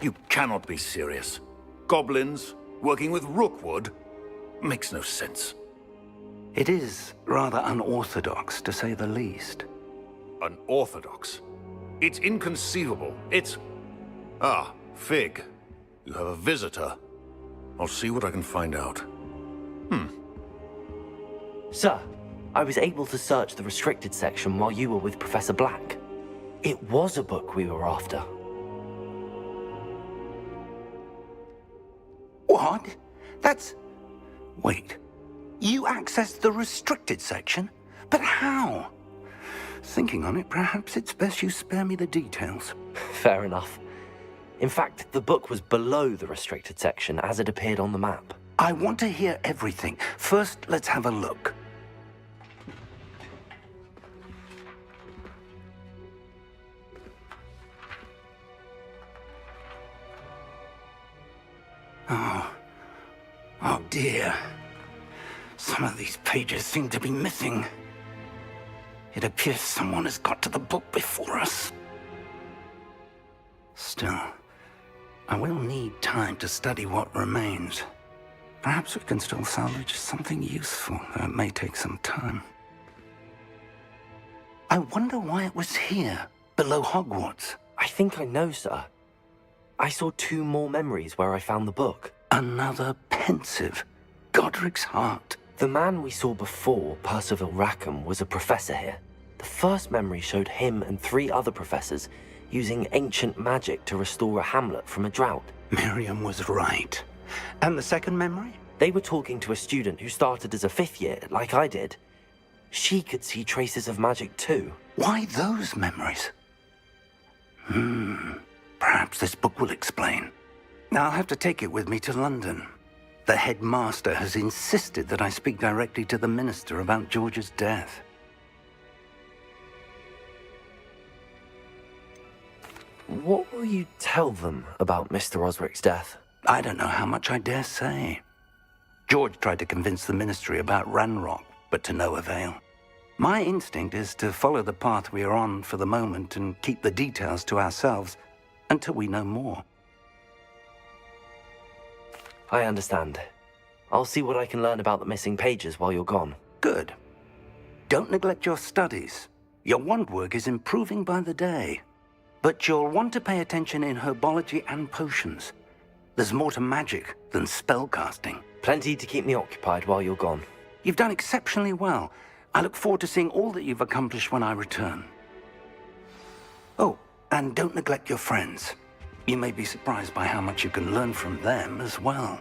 You cannot be serious. Goblins working with Rookwood? Makes no sense. It is rather unorthodox, to say the least. Unorthodox? It's inconceivable. It's... Ah, Fig. You have a visitor. I'll see what I can find out. Sir, I was able to search the restricted section while you were with Professor Black. It was a book we were after. What? That's... Wait. You accessed the restricted section? But how? Thinking on it, perhaps it's best you spare me the details. Fair enough. In fact, the book was below the restricted section as it appeared on the map. I want to hear everything. First, let's have a look. Oh dear. Some of these pages seem to be missing. It appears someone has got to the book before us. Still, I will need time to study what remains. Perhaps we can still salvage something useful, though it may take some time. I wonder why it was here, below Hogwarts. I think I know, sir. I saw 2 more memories where I found the book. Another pensive. Godric's heart. The man we saw before, Percival Rackham, was a professor here. The first memory showed him and 3 other professors using ancient magic to restore a hamlet from a drought. Miriam was right. And the second memory? They were talking to a student who started as a 5th year, like I did. She could see traces of magic too. Why those memories? Perhaps this book will explain. Now I'll have to take it with me to London. The headmaster has insisted that I speak directly to the minister about George's death. What will you tell them about Mr. Osric's death? I don't know how much I dare say. George tried to convince the ministry about Ranrock, but to no avail. My instinct is to follow the path we are on for the moment and keep the details to ourselves until we know more. I understand. I'll see what I can learn about the missing pages while you're gone. Good. Don't neglect your studies. Your wand work is improving by the day. But you'll want to pay attention in herbology and potions. There's more to magic than spellcasting. Plenty to keep me occupied while you're gone. You've done exceptionally well. I look forward to seeing all that you've accomplished when I return. Oh, and don't neglect your friends. You may be surprised by how much you can learn from them as well.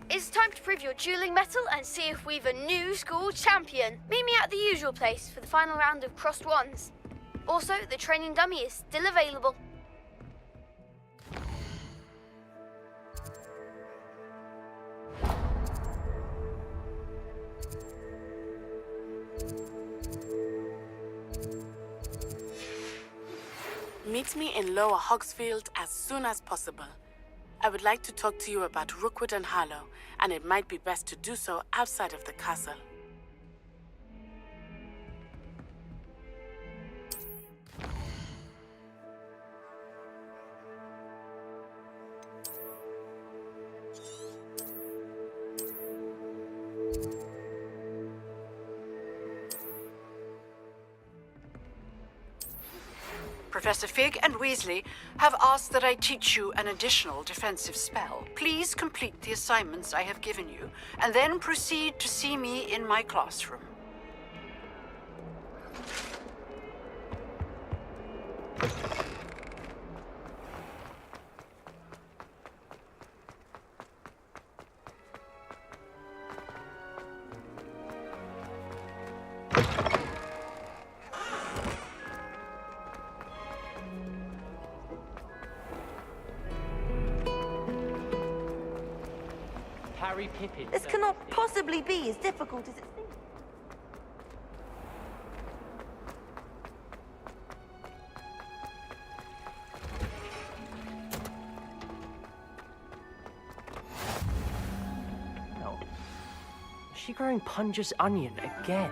It's time to prove your dueling mettle and see if we've a new school champion. Meet me at the usual place for the final round of crossed wands. Also, the training dummy is still available. Meet me in Lower Hogsfield as soon as possible. I would like to talk to you about Rookwood and Harlow, and it might be best to do so outside of the castle. Professor Fig and Weasley have asked that I teach you an additional defensive spell. Please complete the assignments I have given you, and then proceed to see me in my classroom. This cannot possibly be as difficult as it seems. she growing Punja's onion again?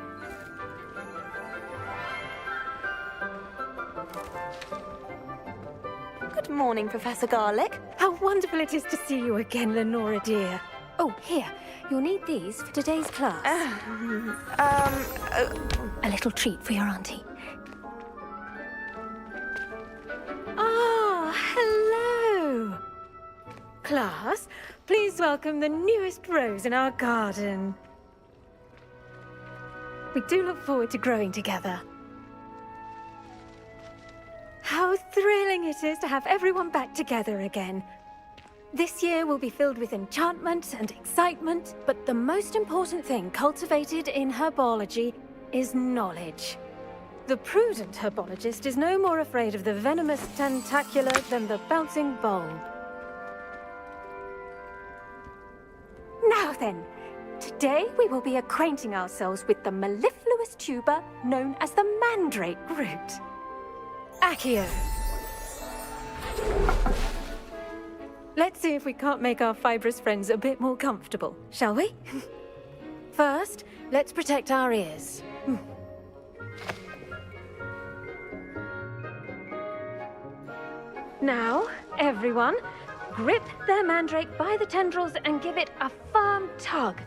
Good morning, Professor Garlic. How wonderful it is to see you again, Lenora dear. Oh, here. You'll need these for today's class. A little treat for your auntie. Ah, hello. Class, please welcome the newest rose in our garden. We do look forward to growing together. How thrilling it is to have everyone back together again. This year will be filled with enchantment and excitement, but the most important thing cultivated in herbology is knowledge. The prudent herbologist is no more afraid of the venomous tentacula than the bouncing bulb. Now then, today we will be acquainting ourselves with the mellifluous tuber known as the mandrake root. Accio. Let's see if we can't make our fibrous friends a bit more comfortable, shall we? First, let's protect our ears. Now, everyone, grip their mandrake by the tendrils and give it a firm tug.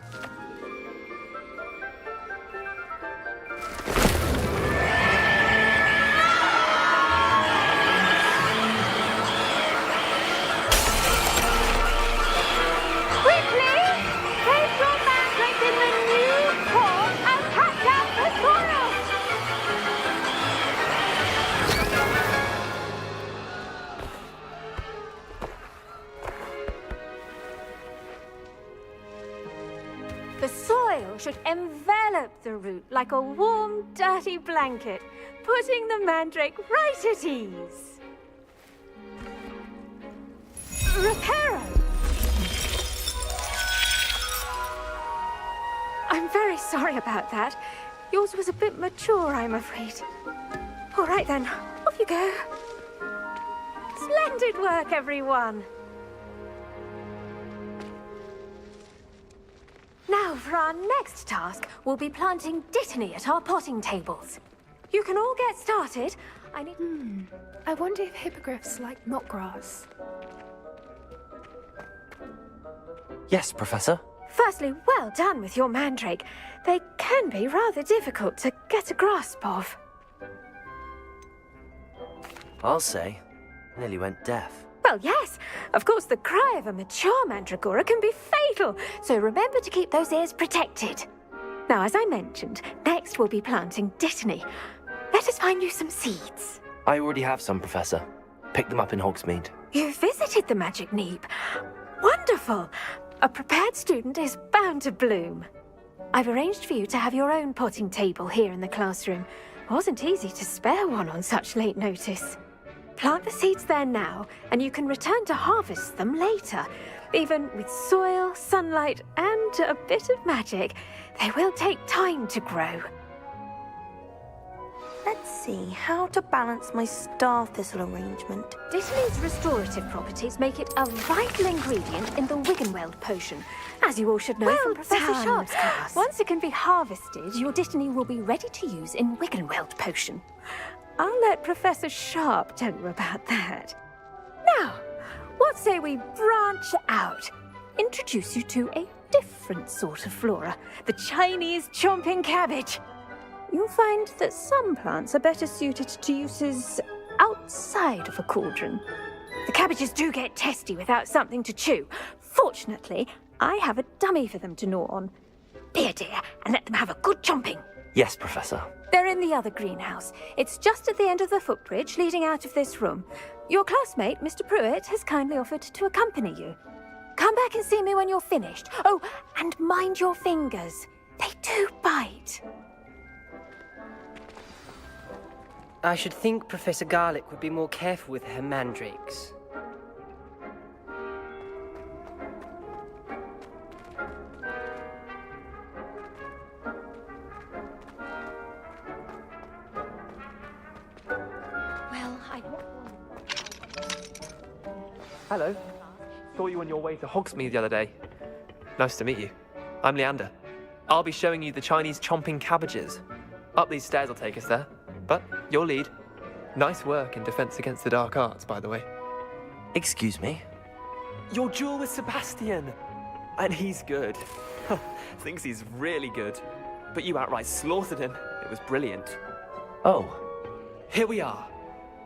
The soil should envelop the root like a warm, dirty blanket, putting the mandrake right at ease. Reparo! I'm very sorry about that. Yours was a bit mature, I'm afraid. All right then, off you go. Splendid work, everyone. Now, for our next task, we'll be planting dittany at our potting tables. You can all get started. I wonder if hippogriffs like knotgrass. Yes, Professor. Firstly, well done with your mandrake. They can be rather difficult to get a grasp of. I'll say. Nearly went deaf. Well, yes. Of course, the cry of a mature mandragora can be fatal, so remember to keep those ears protected. Now, as I mentioned, next we'll be planting dittany. Let us find you some seeds. I already have some, Professor. Picked them up in Hogsmeade. You visited the Magic Neep. Wonderful. A prepared student is bound to bloom. I've arranged for you to have your own potting table here in the classroom. It wasn't easy to spare one on such late notice. Plant the seeds there now, and you can return to harvest them later. Even with soil, sunlight, and a bit of magic, they will take time to grow. Let's see how to balance my star thistle arrangement. Dittany's restorative properties make it a vital ingredient in the Wiggenweld potion, as you all should know from Professor Sharp's class. Once it can be harvested, your dittany will be ready to use in Wiggenweld potion. I'll let Professor Sharp tell you about that. Now, what say we branch out? Introduce you to a different sort of flora, the Chinese chomping cabbage. You'll find that some plants are better suited to uses outside of a cauldron. The cabbages do get testy without something to chew. Fortunately, I have a dummy for them to gnaw on. Be a dear and let them have a good chomping. Yes, Professor. They're in the other greenhouse. It's just at the end of the footbridge leading out of this room. Your classmate, Mr. Pruitt, has kindly offered to accompany you. Come back and see me when you're finished. Oh, and mind your fingers. They do bite. I should think Professor Garlic would be more careful with her mandrakes. Hello. Saw you on your way to Hogsmeade the other day. Nice to meet you. I'm Leander. I'll be showing you the Chinese chomping cabbages. Up these stairs will take us there, but your lead. Nice work in Defense Against the Dark Arts, by the way. Excuse me? Your duel with Sebastian! And he's good. Thinks he's really good. But you outright slaughtered him. It was brilliant. Oh. Here we are.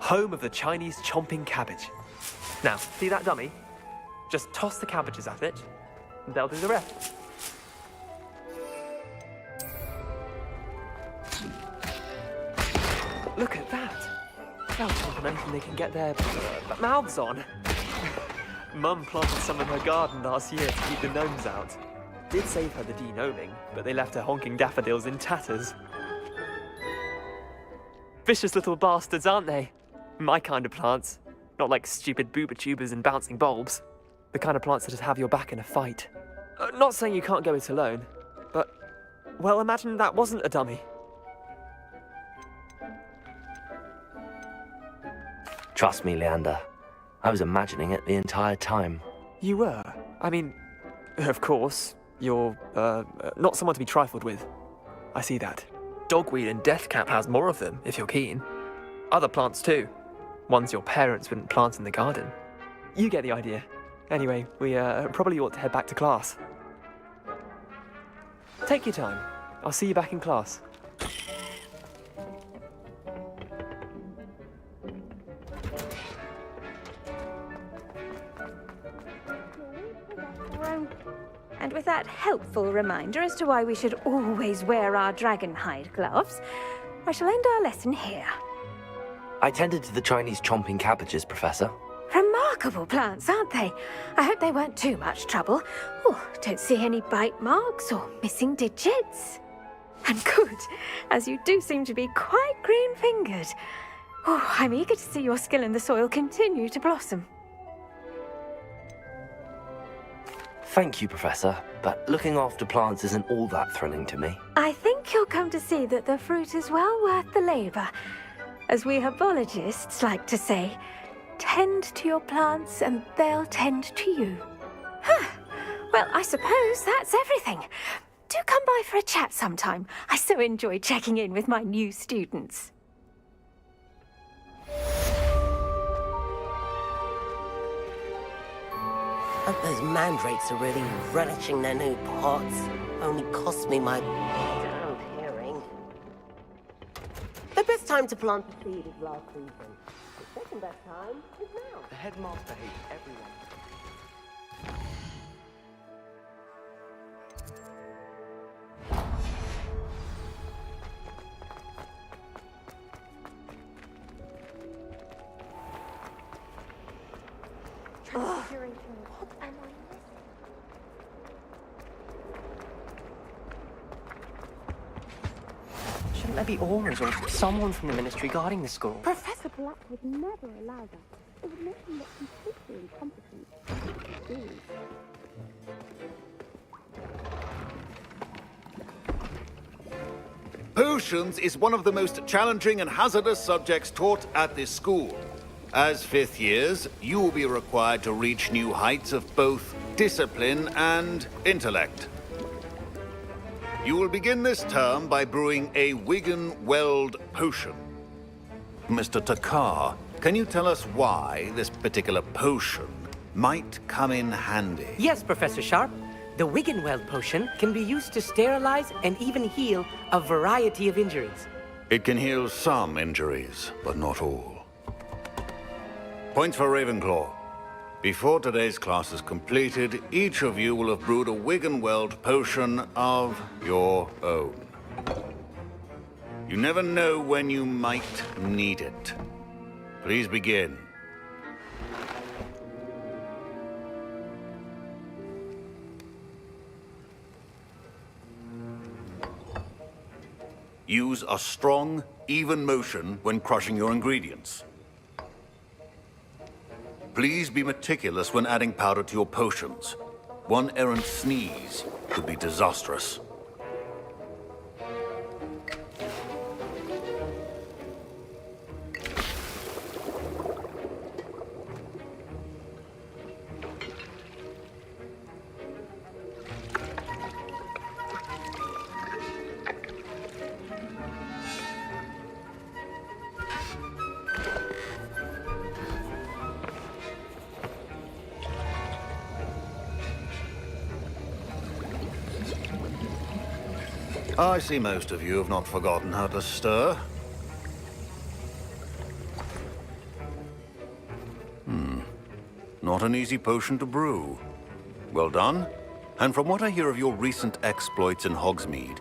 Home of the Chinese chomping cabbage. Now, see that dummy? Just toss the cabbages at it, and they'll do the rest. Look at that. They'll chomp on anything they can get their mouths on. Mum planted some in her garden last year to keep the gnomes out. Did save her the de-gnoming, but they left her honking daffodils in tatters. Vicious little bastards, aren't they? My kind of plants. Not like stupid booba tubers and bouncing bulbs. The kind of plants that just have your back in a fight. Not saying you can't go it alone, but, well, imagine that wasn't a dummy. Trust me, Leander. I was imagining it the entire time. You were? I mean, of course, you're, not someone to be trifled with. I see that. Dogweed and deathcap has more of them, if you're keen. Other plants too. Ones your parents wouldn't plant in the garden. You get the idea. Anyway, we probably ought to head back to class. Take your time. I'll see you back in class. And with that helpful reminder as to why we should always wear our dragon hide gloves, I shall end our lesson here. I tended to the Chinese chomping cabbages, Professor. Remarkable plants, aren't they? I hope they weren't too much trouble. Oh, don't see any bite marks or missing digits. And good, as you do seem to be quite green-fingered. Oh, I'm eager to see your skill in the soil continue to blossom. Thank you, Professor, but looking after plants isn't all that thrilling to me. I think you'll come to see that the fruit is well worth the labour. As we herbologists like to say, tend to your plants and they'll tend to you. Well, I suppose that's everything. Do come by for a chat sometime. I so enjoy checking in with my new students. Hope those mandrakes are really relishing their new pots. Only cost me my damned hearing. The best time to plant the seed is last season. The second best time is now. The headmaster hates everyone. Shouldn't there be auras or someone from the ministry guarding the school? Professor Black would never allow that. It would make him look completely incompetent. Potions is one of the most challenging and hazardous subjects taught at this school. As fifth years, you will be required to reach new heights of both discipline and intellect. You will begin this term by brewing a Wigan-Weld potion. Mr. Takar, can you tell us why this particular potion might come in handy? Yes, Professor Sharp. The Wigan-Weld potion can be used to sterilize and even heal a variety of injuries. It can heal some injuries, but not all. Points for Ravenclaw. Before today's class is completed, each of you will have brewed a Wigan-Weld potion of your own. You never know when you might need it. Please begin. Use a strong, even motion when crushing your ingredients. Please be meticulous when adding powder to your potions. One errant sneeze could be disastrous. I see most of you have not forgotten how to stir. Not an easy potion to brew. Well done. And from what I hear of your recent exploits in Hogsmeade,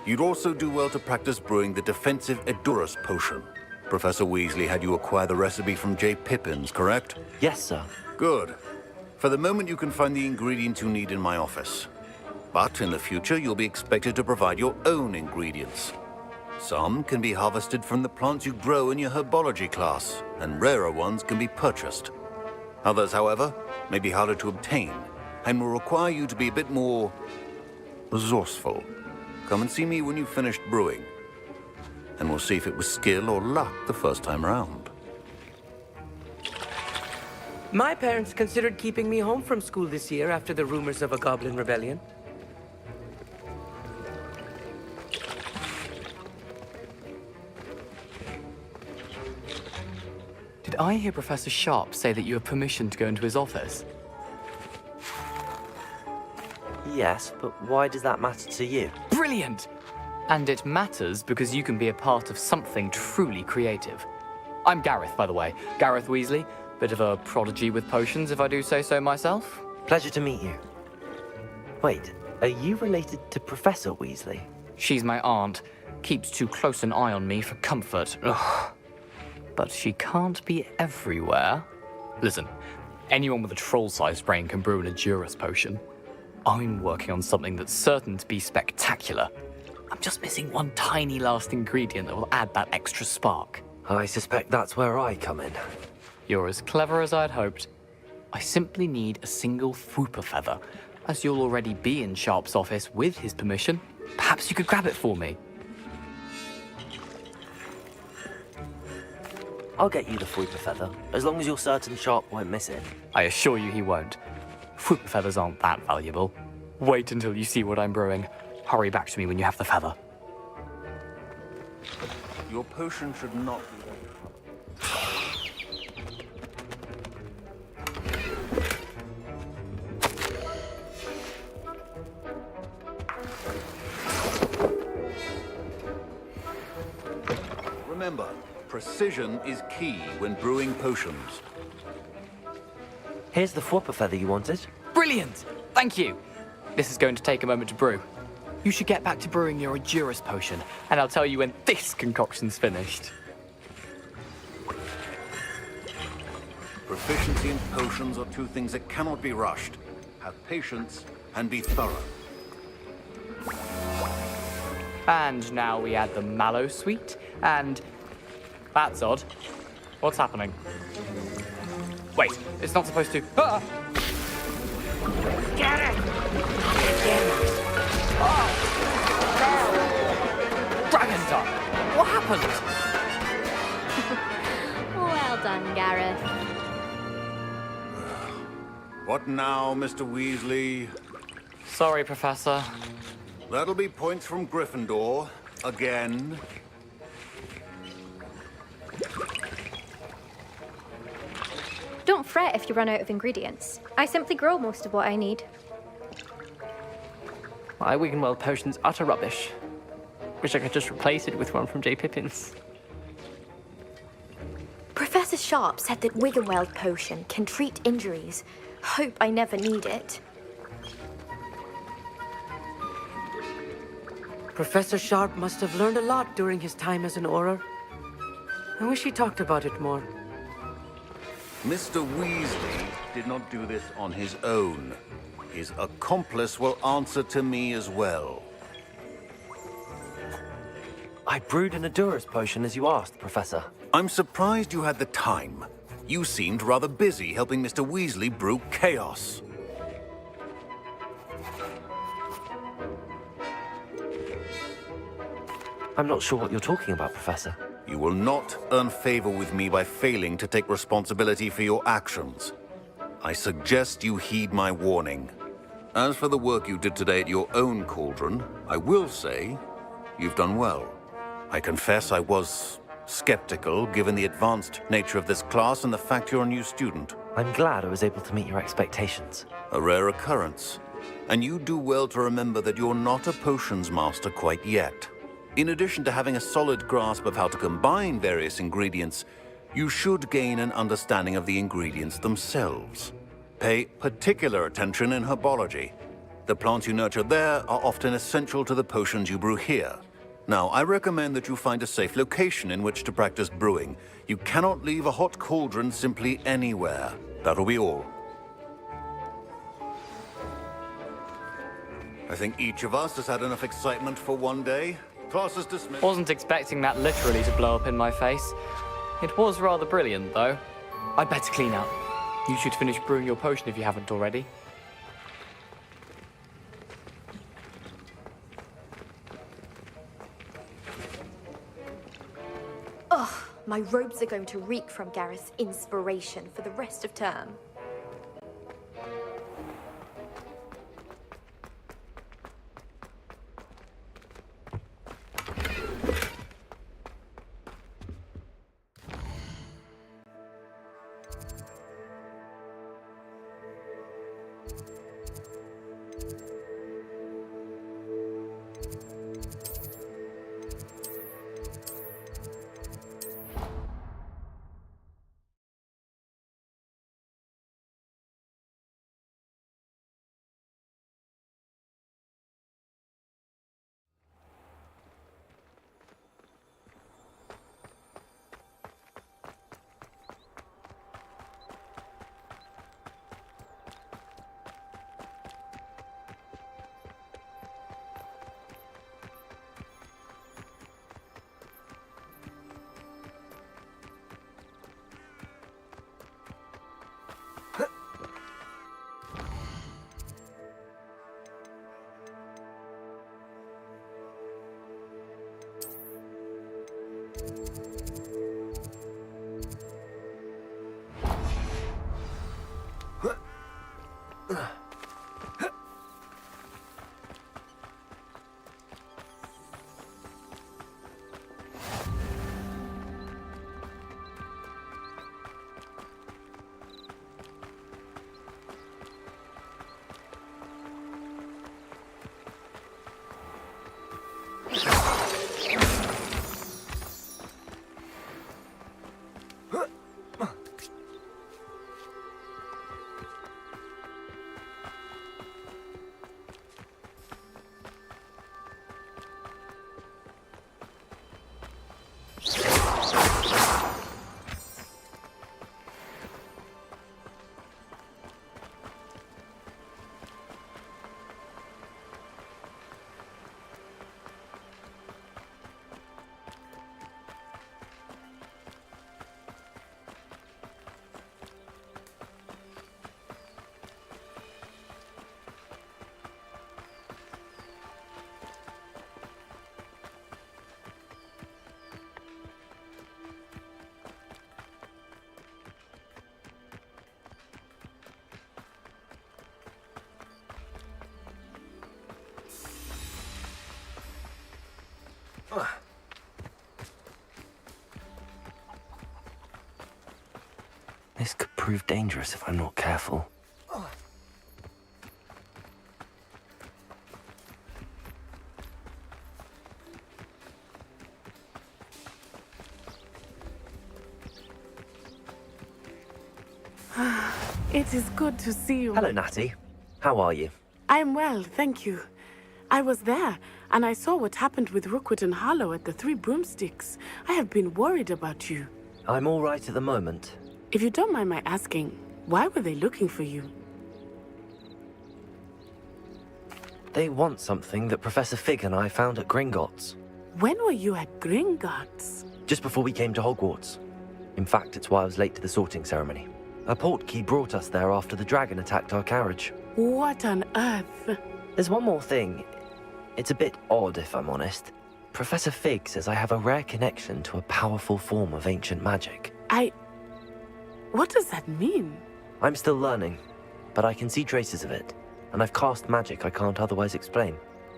you'd also do well to practice brewing the defensive Edurus potion. Professor Weasley had you acquire the recipe from J. Pippin's, correct? Yes, sir. Good. For the moment, you can find the ingredients you need in my office. But in the future, you'll be expected to provide your own ingredients. Some can be harvested from the plants you grow in your herbology class, and rarer ones can be purchased. Others, however, may be harder to obtain, and will require you to be a bit more resourceful. Come and see me when you've finished brewing, and we'll see if it was skill or luck the first time around. My parents considered keeping me home from school this year after the rumors of a goblin rebellion. Did I hear Professor Sharp say that you have permission to go into his office? Yes, but why does that matter to you? Brilliant! And it matters because you can be a part of something truly creative. I'm Gareth, by the way. Gareth Weasley. Bit of a prodigy with potions, if I do say so myself. Pleasure to meet you. Wait, are you related to Professor Weasley? She's my aunt. Keeps too close an eye on me for comfort. Ugh. But she can't be everywhere. Listen, anyone with a troll-sized brain can brew an Edurus potion. I'm working on something that's certain to be spectacular. I'm just missing one tiny last ingredient that will add that extra spark. I suspect that's where I come in. You're as clever as I'd hoped. I simply need a single Fwooper feather. As you'll already be in Sharp's office with his permission, perhaps you could grab it for me. I'll get you the Fwooper feather, as long as you're certain Sharp won't miss it. I assure you he won't. Fwooper feathers aren't that valuable. Wait until you see what I'm brewing. Hurry back to me when you have the feather. Your potion should not be... Remember, precision is key when brewing potions. Here's the Fwooper feather you wanted. Brilliant! Thank you! This is going to take a moment to brew. You should get back to brewing your Edurus potion, and I'll tell you when this concoction's finished. Proficiency in potions are two things that cannot be rushed. Have patience and be thorough. And now we add the mallow sweet, and... That's odd. What's happening? Wait, it's not supposed to... Ah! Get it! Oh! Dragon Duck! What happened? Well done, Gareth. What now, Mr. Weasley? Sorry, Professor. That'll be points from Gryffindor. Again. Don't fret if you run out of ingredients. I simply grow most of what I need. My Wiggenweld potion's utter rubbish. Wish I could just replace it with one from J. Pippin's. Professor Sharp said that Wiggenweld potion can treat injuries. Hope I never need it. Professor Sharp must have learned a lot during his time as an Auror. I wish he talked about it more. Mr. Weasley did not do this on his own. His accomplice will answer to me as well. I brewed an Edurus potion as you asked, Professor. I'm surprised you had the time. You seemed rather busy helping Mr. Weasley brew chaos. I'm not sure what you're talking about, Professor. You will not earn favor with me by failing to take responsibility for your actions. I suggest you heed my warning. As for the work you did today at your own cauldron, I will say you've done well. I confess I was skeptical given the advanced nature of this class and the fact you're a new student. I'm glad I was able to meet your expectations. A rare occurrence. And you do well to remember that you're not a potions master quite yet. In addition to having a solid grasp of how to combine various ingredients, you should gain an understanding of the ingredients themselves. Pay particular attention in herbology. The plants you nurture there are often essential to the potions you brew here. Now, I recommend that you find a safe location in which to practice brewing. You cannot leave a hot cauldron simply anywhere. That'll be all. I think each of us has had enough excitement for one day. Class is dismissed. Wasn't expecting that literally to blow up in my face. It was rather brilliant, though. I'd better clean up. You should finish brewing your potion if you haven't already. Ugh, my robes are going to reek from Gareth's inspiration for the rest of term. This could prove dangerous if I'm not careful. It is good to see you. Hello, Natty. How are you? I'm well, thank you. I was there, and I saw what happened with Rookwood and Harlow at the Three Broomsticks. I have been worried about you. I'm all right at the moment. If you don't mind my asking, why were they looking for you? They want something that Professor Fig and I found at Gringotts. When were you at Gringotts? Just before we came to Hogwarts. In fact, it's why I was late to the sorting ceremony. A portkey brought us there after the dragon attacked our carriage. What on earth? There's one more thing. It's a bit odd, if I'm honest. Professor Fig says I have a rare connection to a powerful form of ancient magic. What does that mean? I'm still learning, but I can see traces of it, and I've cast magic I can't otherwise explain.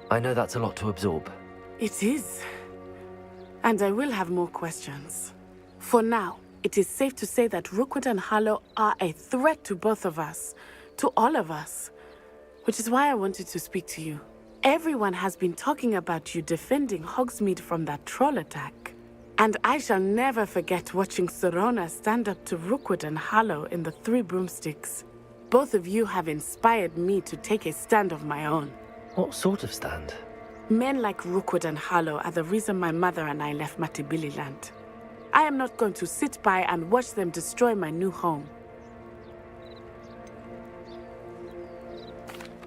I know that's a lot to absorb. It is. And I will have more questions. For now, it is safe to say that Rookwood and Harlow are a threat to both of us, to all of us. which is why I wanted to speak to you. Everyone has been talking about you defending Hogsmeade from that troll attack. And I shall never forget watching Serona stand up to Rookwood and Harlow in the Three Broomsticks. Both of you have inspired me to take a stand of my own. What sort of stand? Men like Rookwood and Harlow are the reason my mother and I left Matabeleland. I am not going to sit by and watch them destroy my new home.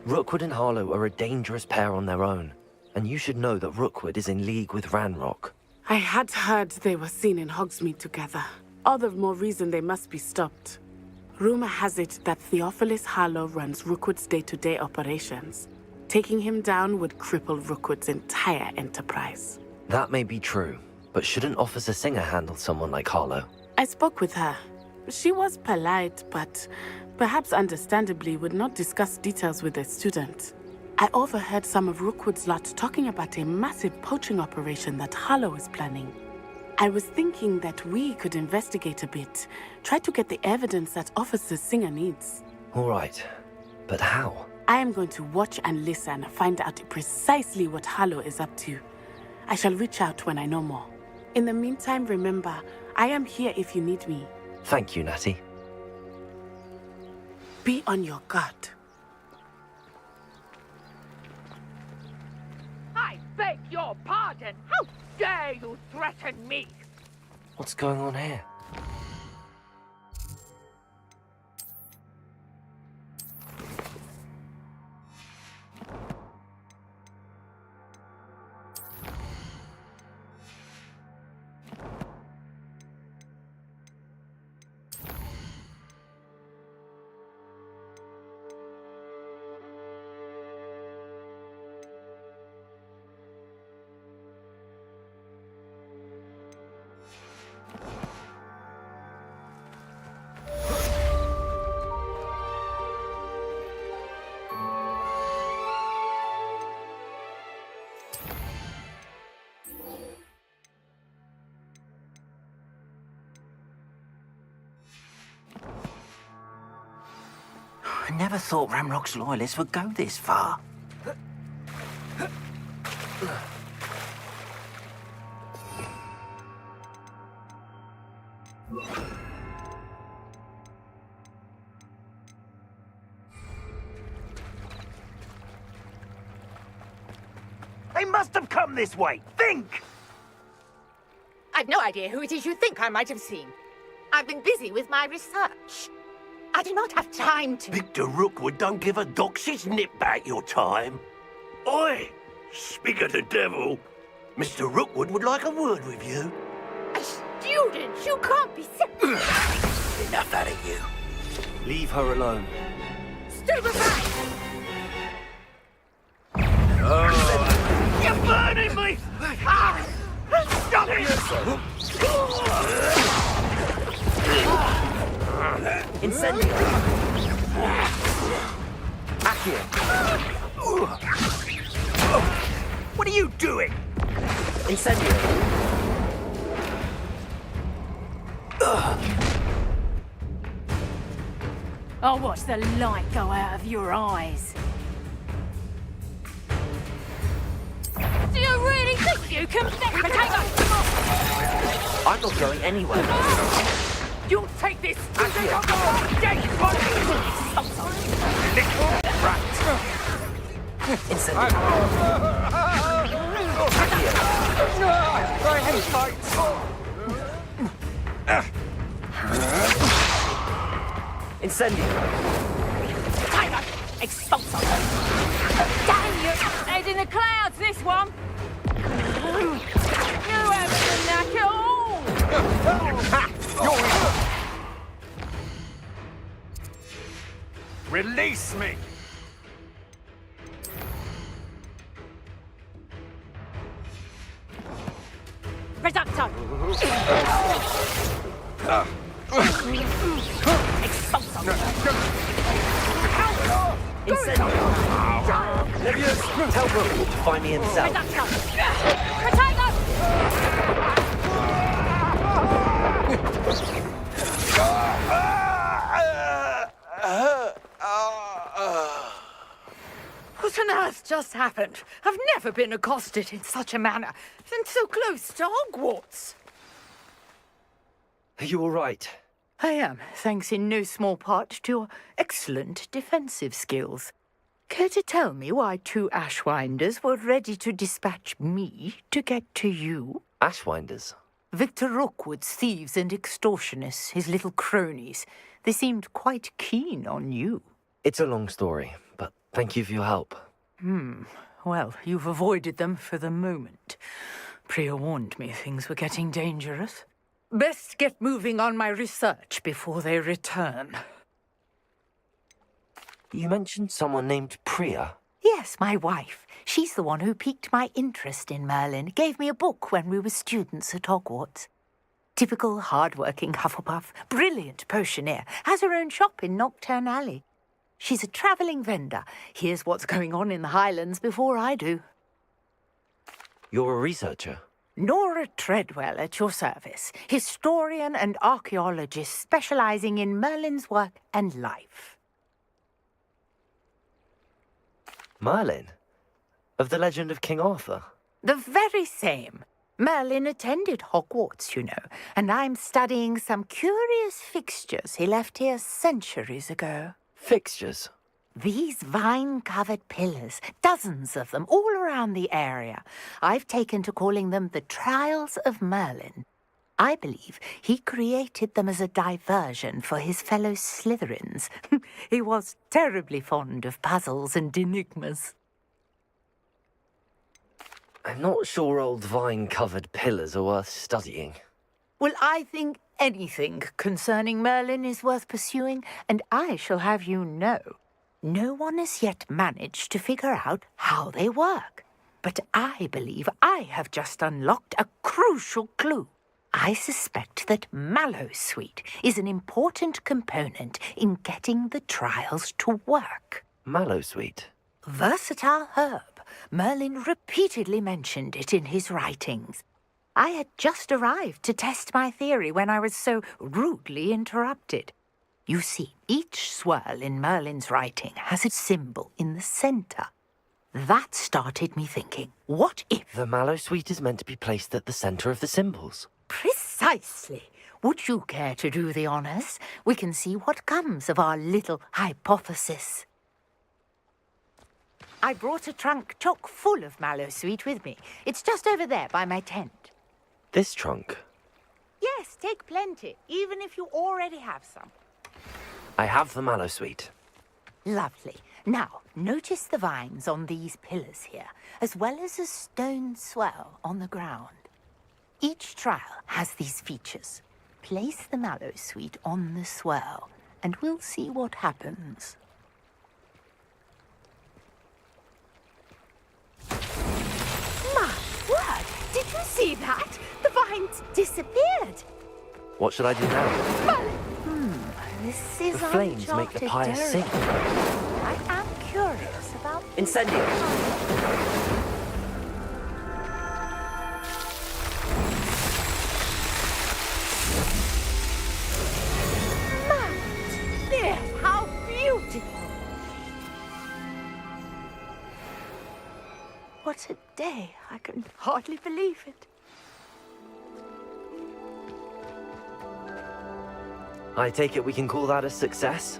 Rookwood and Harlow are a dangerous pair on their own, and you should know that Rookwood is in league with Ranrock. I had heard they were seen in Hogsmeade together. All the more reason they must be stopped. Rumor has it that Theophilus Harlow runs Rookwood's day-to-day operations. Taking him down would cripple Rookwood's entire enterprise. That may be true, but shouldn't Officer Singer handle someone like Harlow? I spoke with her. She was polite, but perhaps understandably would not discuss details with a student. I overheard some of Rookwood's lot talking about a massive poaching operation that Harlow is planning. I was thinking that we could investigate a bit, try to get the evidence that Officer Singer needs. All right, but how? I am going to watch and listen, find out precisely what Harlow is up to. I shall reach out when I know more. In the meantime, remember, I am here if you need me. Thank you, Natty. Be on your guard. I beg your pardon. How dare you threaten me? What's going on here? I never thought Ramrock's loyalists would go this far. They must have come this way. Think! I've no idea who it is you think I might have seen. I've been busy with my research. I do not have time to... Victor Rookwood don't give a doxy's nip back your time. Oi! Speak of the devil. Mr. Rookwood would like a word with you. A student? You can't be serious. Enough out of you. Leave her alone. Stupid back! Oh. You're burning me! Ah. Stop it! Incendio! Accio! What are you doing? Incendio! I'll watch the light go out of your eyes. Do you really think you can fix Potato? I'm not going anywhere. You'll take this student on your dead body! Little rat! Incendio! I hate fights! Incendio! Tiger! Expulso! Damn you! Head in the clouds, this one! You haven't the knack at all! Release me! Reducto! Expulso! Incendio! Levius, tell Rookwood to find me himself. Reducto! Potato! just happened? I've never been accosted in such a manner, and so close to Hogwarts. Are you all right? I am, thanks in no small part to your excellent defensive skills. Care to tell me why 2 Ashwinders were ready to dispatch me to get to you? Ashwinders? Victor Rookwood's thieves and extortionists, his little cronies. They seemed quite keen on you. It's a long story, but thank you for your help. Well, you've avoided them for the moment. Priya warned me things were getting dangerous. Best get moving on my research before they return. You mentioned someone named Priya. Yes, my wife. She's the one who piqued my interest in Merlin. Gave me a book when we were students at Hogwarts. Typical hard-working Hufflepuff, brilliant potioneer, has her own shop in Nocturne Alley. She's a travelling vendor. Hears what's going on in the Highlands before I do. You're a researcher? Nora Treadwell at your service, historian and archaeologist specialising in Merlin's work and life. Merlin? Of the legend of King Arthur? The very same. Merlin attended Hogwarts, you know, and I'm studying some curious fixtures he left here centuries ago. Fixtures? These vine-covered pillars, dozens of them, all around the area. I've taken to calling them the Trials of Merlin. I believe he created them as a diversion for his fellow Slytherins. He was terribly fond of puzzles and enigmas. I'm not sure old vine-covered pillars are worth studying. Well, I think anything concerning Merlin is worth pursuing, and I shall have you know. No one has yet managed to figure out how they work. But I believe I have just unlocked a crucial clue. I suspect that Mallowsweet is an important component in getting the trials to work. Mallowsweet? Versatile herb. Merlin repeatedly mentioned it in his writings. I had just arrived to test my theory when I was so rudely interrupted. You see, each swirl in Merlin's writing has a symbol in the centre. That started me thinking, what if... The Mallowsweet is meant to be placed at the centre of the symbols. Precisely. Would you care to do the honours? We can see what comes of our little hypothesis. I brought a trunk chock full of Mallowsweet with me. It's just over there by my tent. This trunk? Yes, take plenty, even if you already have some. I have the Mallowsweet. Lovely. Now, notice the vines on these pillars here, as well as a stone swell on the ground. Each trial has these features. Place the Mallowsweet on the swell, and we'll see what happens. My word! Did you see that? The vines disappeared. What should I do now? This is The flames make the pyre sing. I am curious about... Incendio! Yes, how beautiful! What a day. I can hardly believe it. I take it we can call that a success?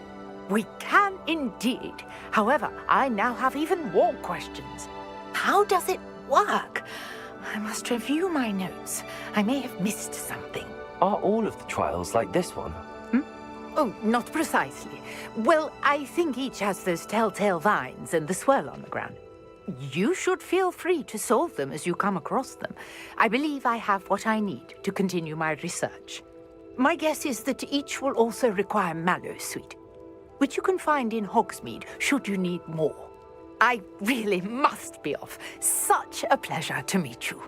We can indeed. However, I now have even more questions. How does it work? I must review my notes. I may have missed something. Are all of the trials like this one? Oh, not precisely. Well, I think each has those telltale vines and the swirl on the ground. You should feel free to solve them as you come across them. I believe I have what I need to continue my research. My guess is that each will also require Mallowsweet, which you can find in Hogsmeade should you need more. I really must be off. Such a pleasure to meet you.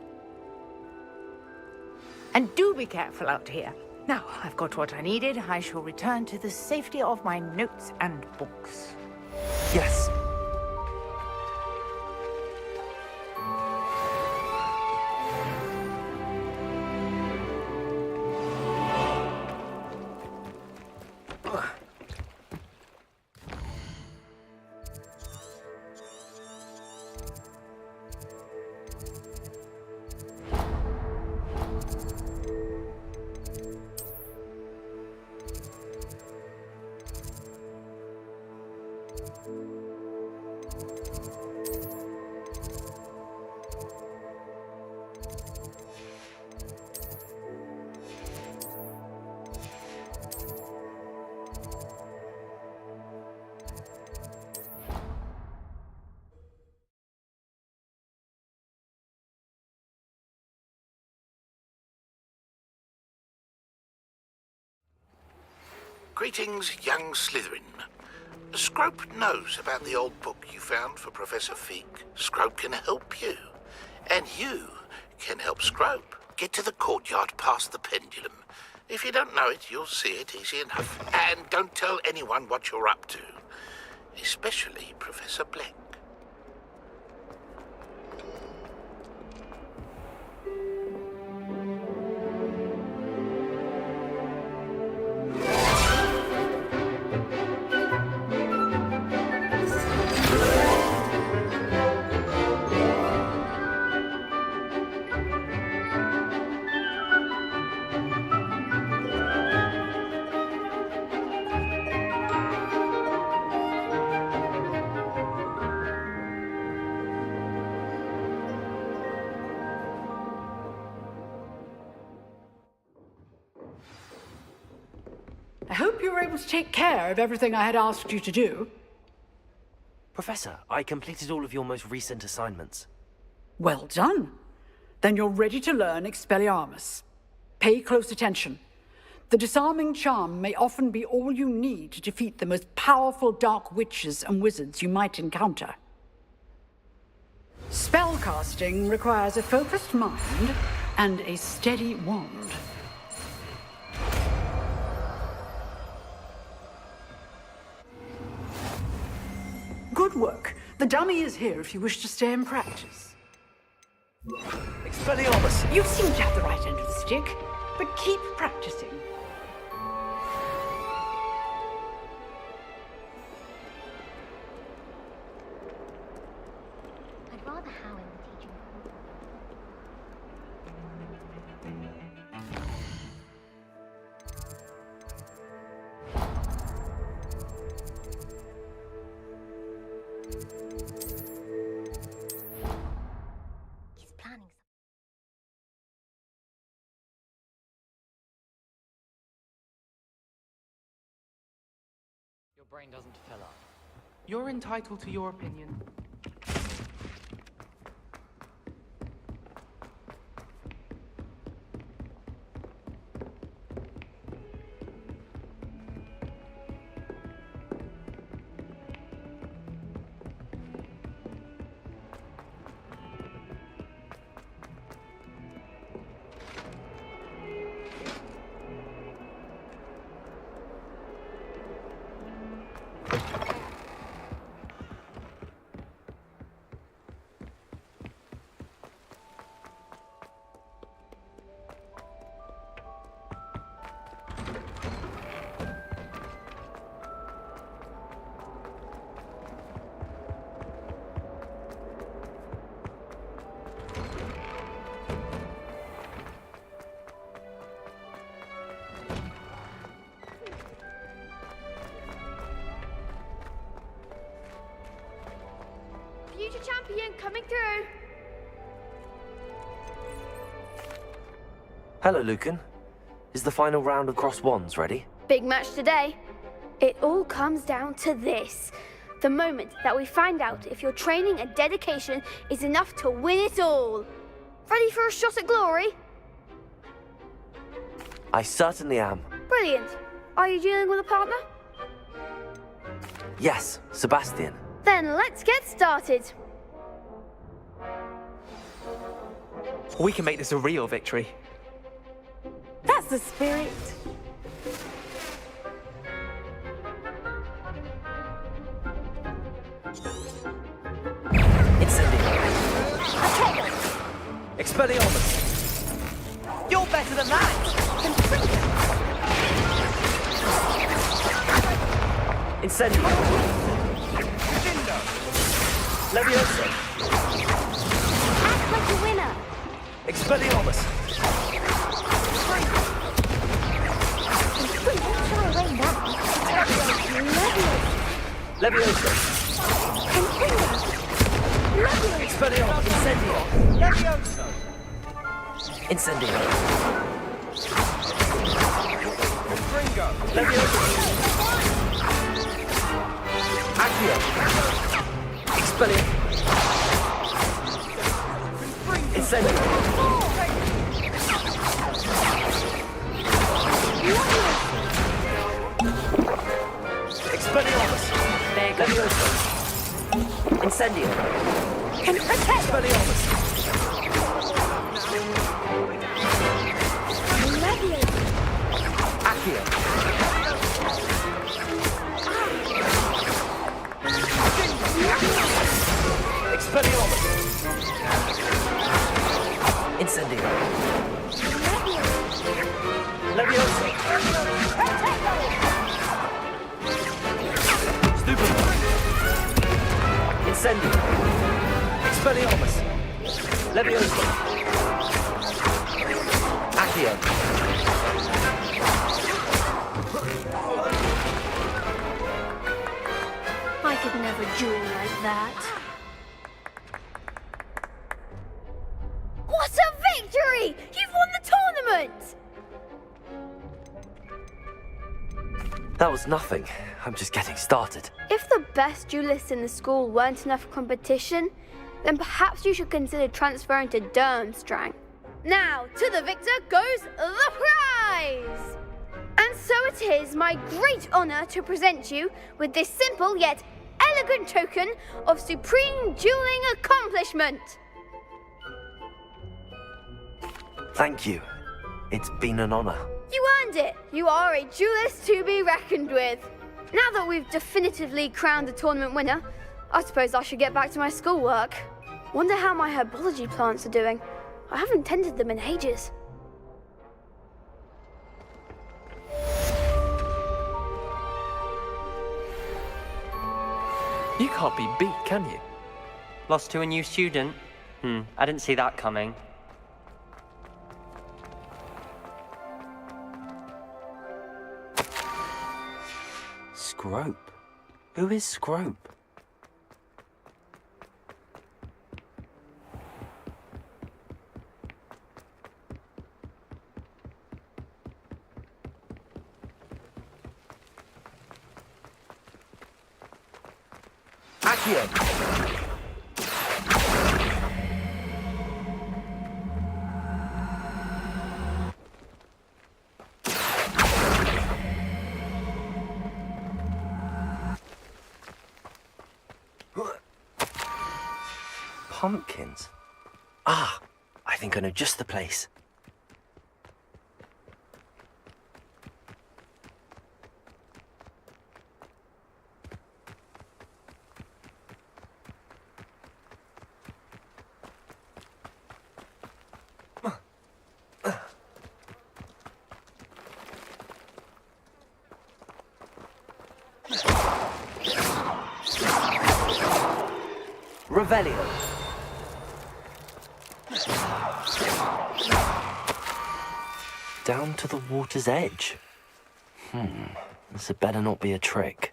And do be careful out here. Now, I've got what I needed. I shall return to the safety of my notes and books. Yes. Greetings, young Slytherin. Scrope knows about the old book you found for Professor Fig. Scrope can help you. And you can help Scrope. Get to the courtyard past the pendulum. If you don't know it, you'll see it easy enough. And don't tell anyone what you're up to. Especially Professor Black. I hope you were able to take care of everything I had asked you to do. Professor, I completed all of your most recent assignments. Well done. Then you're ready to learn Expelliarmus. Pay close attention. The disarming charm may often be all you need to defeat the most powerful dark witches and wizards you might encounter. Spellcasting requires a focused mind and a steady wand. Good work. The dummy is here if you wish to stay and practice. Expelliarmus! You seem to have the right end of the stick, but keep practicing. I'd rather Howard than teaching. He's planning something. Your brain doesn't fill up. You're entitled to your opinion. Future champion coming through. Hello, Lucan. Is the final round of Cross Wands ready? Big match today. It all comes down to this. The moment that we find out if your training and dedication is enough to win it all. Ready for a shot at glory? I certainly am. Brilliant. Are you dealing with a partner? Yes, Sebastian. Then let's get started. We can make this a real victory. That's the spirit. Expelliarmus! You're better than that! Incendio! Levioso! Act like a winner! Expelliarmus! Try away now. Levioso! Expelliarmus! Incendio! Levioso! Incendio! Confringo! Levioso! Accio! Expelliarmus! Incendio! Incendio. Can protect Expelliarmus. Accio. Expelliarmus. Incendio. Leviosa. Stupefy. Incendio. Expelliarmus. Leviosa. Accio. I could never duel like that. What a victory! You've won the tournament! That was nothing. I'm just getting started. If the best duelists in the school weren't enough for competition, then perhaps you should consider transferring to Durmstrang. Now, to the victor goes the prize! And so it is my great honor to present you with this simple yet elegant token of supreme dueling accomplishment. Thank you. It's been an honor. You earned it. You are a duelist to be reckoned with. Now that we've definitively crowned the tournament winner, I suppose I should get back to my schoolwork. Wonder how my herbology plants are doing. I haven't tended them in ages. You can't be beat, can you? Lost to a new student? I didn't see that coming. Scrope? Who is Scrope? Accio! Pumpkins? Ah, I think I know just the place. Revelio. Down to the water's edge. This had better not be a trick.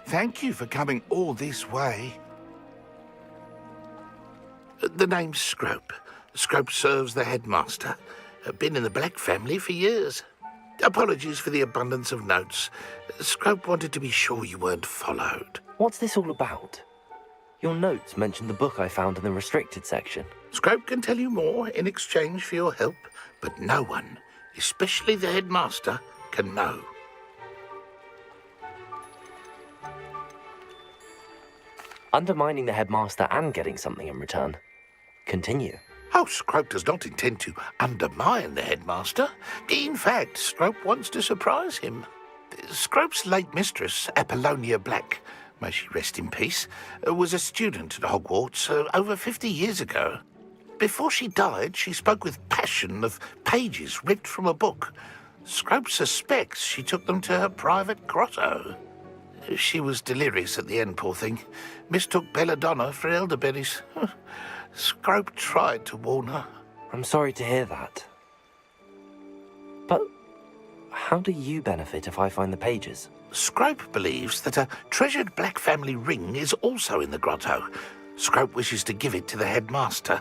Thank you for coming all this way. The name's Scrope. Scrope serves the headmaster. Been in the Black family for years. Apologies for the abundance of notes. Scrope wanted to be sure you weren't followed. What's this all about? Your notes mentioned the book I found in the restricted section. Scrope can tell you more in exchange for your help, but no one, especially the headmaster, can know. Undermining the headmaster and getting something in return. Continue. Oh, Scrope does not intend to undermine the headmaster. In fact, Scrope wants to surprise him. Scrope's late mistress, Apollonia Black, may she rest in peace, was a student at Hogwarts over 50 years ago. Before she died, she spoke with passion of pages ripped from a book. Scrope suspects she took them to her private grotto. She was delirious at the end, poor thing. Mistook belladonna for elderberries. Scrope tried to warn her. I'm sorry to hear that. But how do you benefit if I find the pages? Scrope believes that a treasured Black family ring is also in the grotto. Scrope wishes to give it to the headmaster.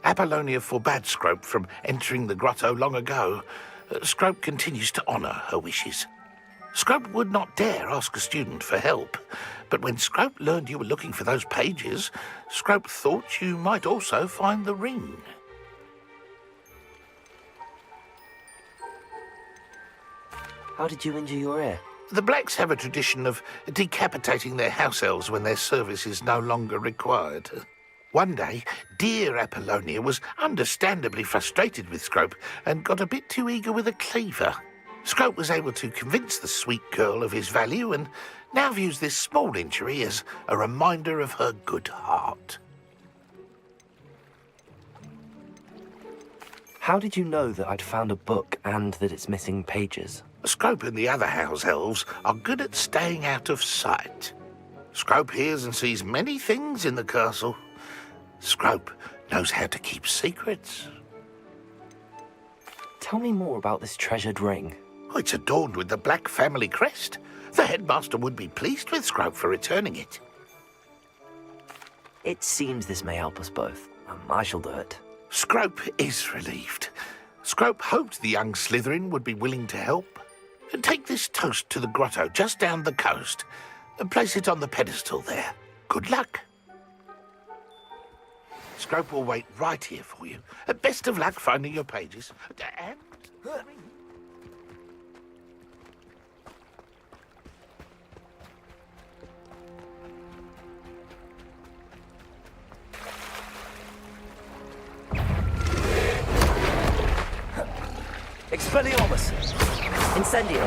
Apollonia forbade Scrope from entering the grotto long ago. Scrope continues to honour her wishes. Scrope would not dare ask a student for help, but when Scrope learned you were looking for those pages, Scrope thought you might also find the ring. How did you injure your ear? The Blacks have a tradition of decapitating their house elves when their service is no longer required. One day, dear Apollonia was understandably frustrated with Scrope and got a bit too eager with a cleaver. Scrope was able to convince the sweet girl of his value and now views this small injury as a reminder of her good heart. How did you know that I'd found a book and that it's missing pages? Scrope and the other house elves are good at staying out of sight. Scrope hears and sees many things in the castle. Scrope knows how to keep secrets. Tell me more about this treasured ring. Oh, it's adorned with the Black family crest. The headmaster would be pleased with Scrope for returning it. It seems this may help us both. I shall do it. Scrope is relieved. Scrope hoped the young Slytherin would be willing to help. Take this toast to the grotto just down the coast and place it on the pedestal there. Good luck. Scrope will wait right here for you. Best of luck finding your pages. And... Expelliarmus! Incendio!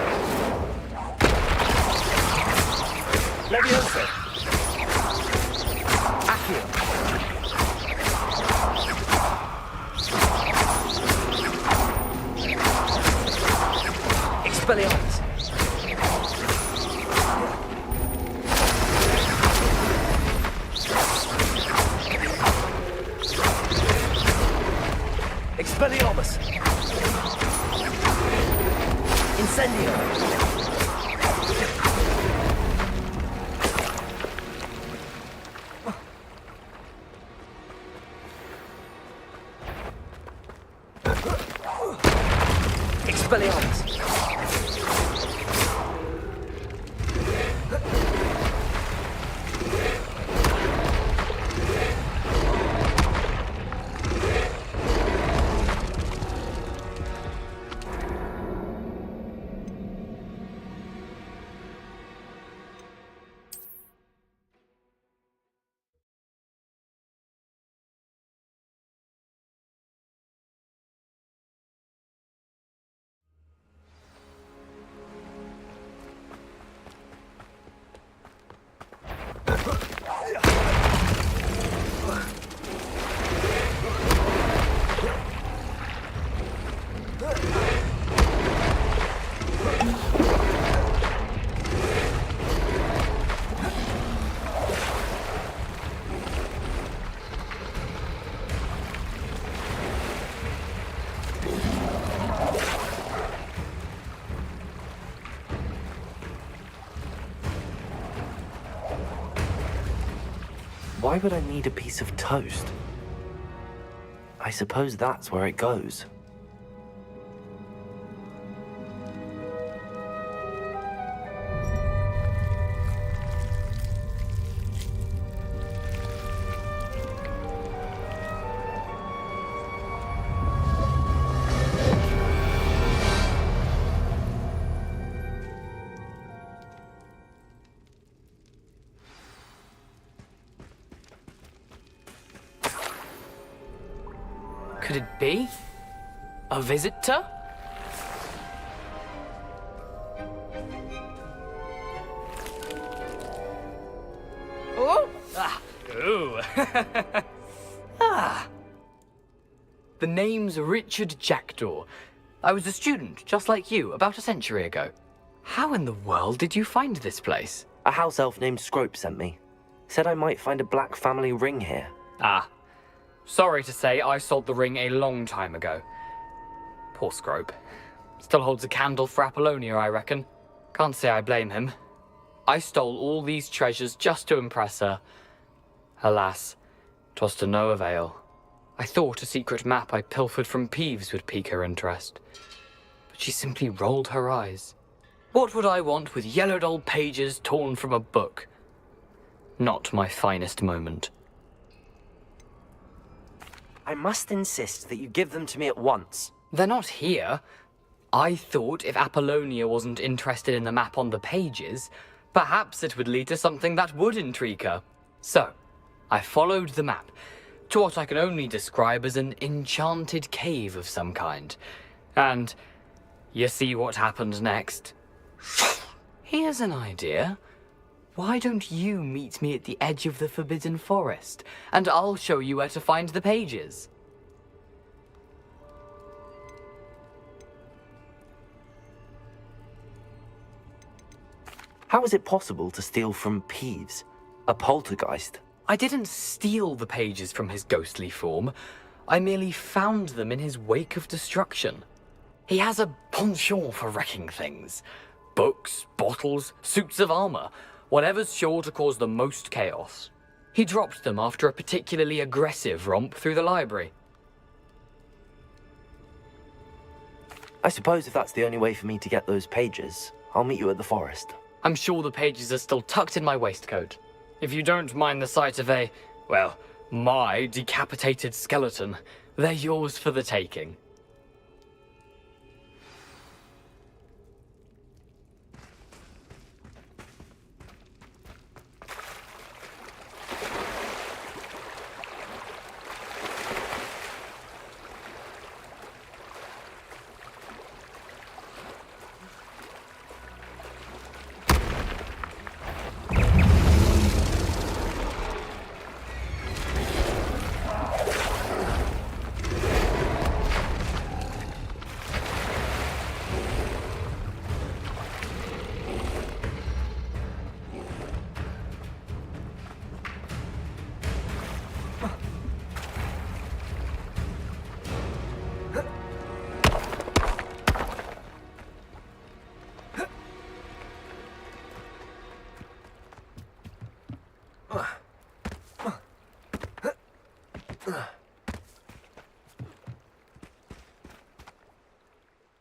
Leviosa! Accio! Expelliarmus! Expelliarmus! Incendio! Expelliarmus! Why would I need a piece of toast? I suppose that's where it goes. Could it be? A visitor? Oh! Ah! Ooh! Ah! The name's Richard Jackdaw. I was a student, just like you, about a century ago. How in the world did you find this place? A house elf named Scrope sent me. Said I might find a Black family ring here. Ah. Sorry to say, I sold the ring a long time ago. Poor Scrope. Still holds a candle for Apollonia, I reckon. Can't say I blame him. I stole all these treasures just to impress her. Alas, 'twas to no avail. I thought a secret map I pilfered from Peeves would pique her interest. But she simply rolled her eyes. What would I want with yellowed old pages torn from a book? Not my finest moment. I must insist that you give them to me at once. They're not here. I thought if Apollonia wasn't interested in the map on the pages, perhaps it would lead to something that would intrigue her. So, I followed the map to what I can only describe as an enchanted cave of some kind. And you see what happened next? Here's an idea. Why don't you meet me at the edge of the Forbidden Forest, and I'll show you where to find the pages? How is it possible to steal from Peeves, a poltergeist? I didn't steal the pages from his ghostly form. I merely found them in his wake of destruction. He has a penchant for wrecking things. Books, bottles, suits of armor, whatever's sure to cause the most chaos. He dropped them after a particularly aggressive romp through the library. I suppose if that's the only way for me to get those pages, I'll meet you at the forest. I'm sure the pages are still tucked in my waistcoat. If you don't mind the sight of my decapitated skeleton, they're yours for the taking.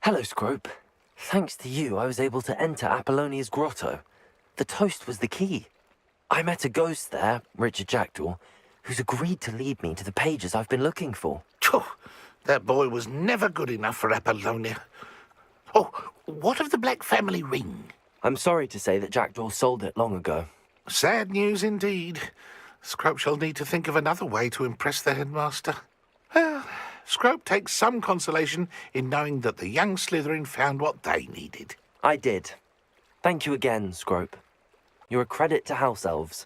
Hello, Scrope. Thanks to you, I was able to enter Apollonia's grotto. The toast was the key. I met a ghost there, Richard Jackdaw, who's agreed to lead me to the pages I've been looking for. Phew, that boy was never good enough for Apollonia. Oh, what of the Black family ring? I'm sorry to say that Jackdaw sold it long ago. Sad news indeed. Scrope shall need to think of another way to impress the headmaster. Well, Scrope takes some consolation in knowing that the young Slytherin found what they needed. I did. Thank you again, Scrope. You're a credit to house elves.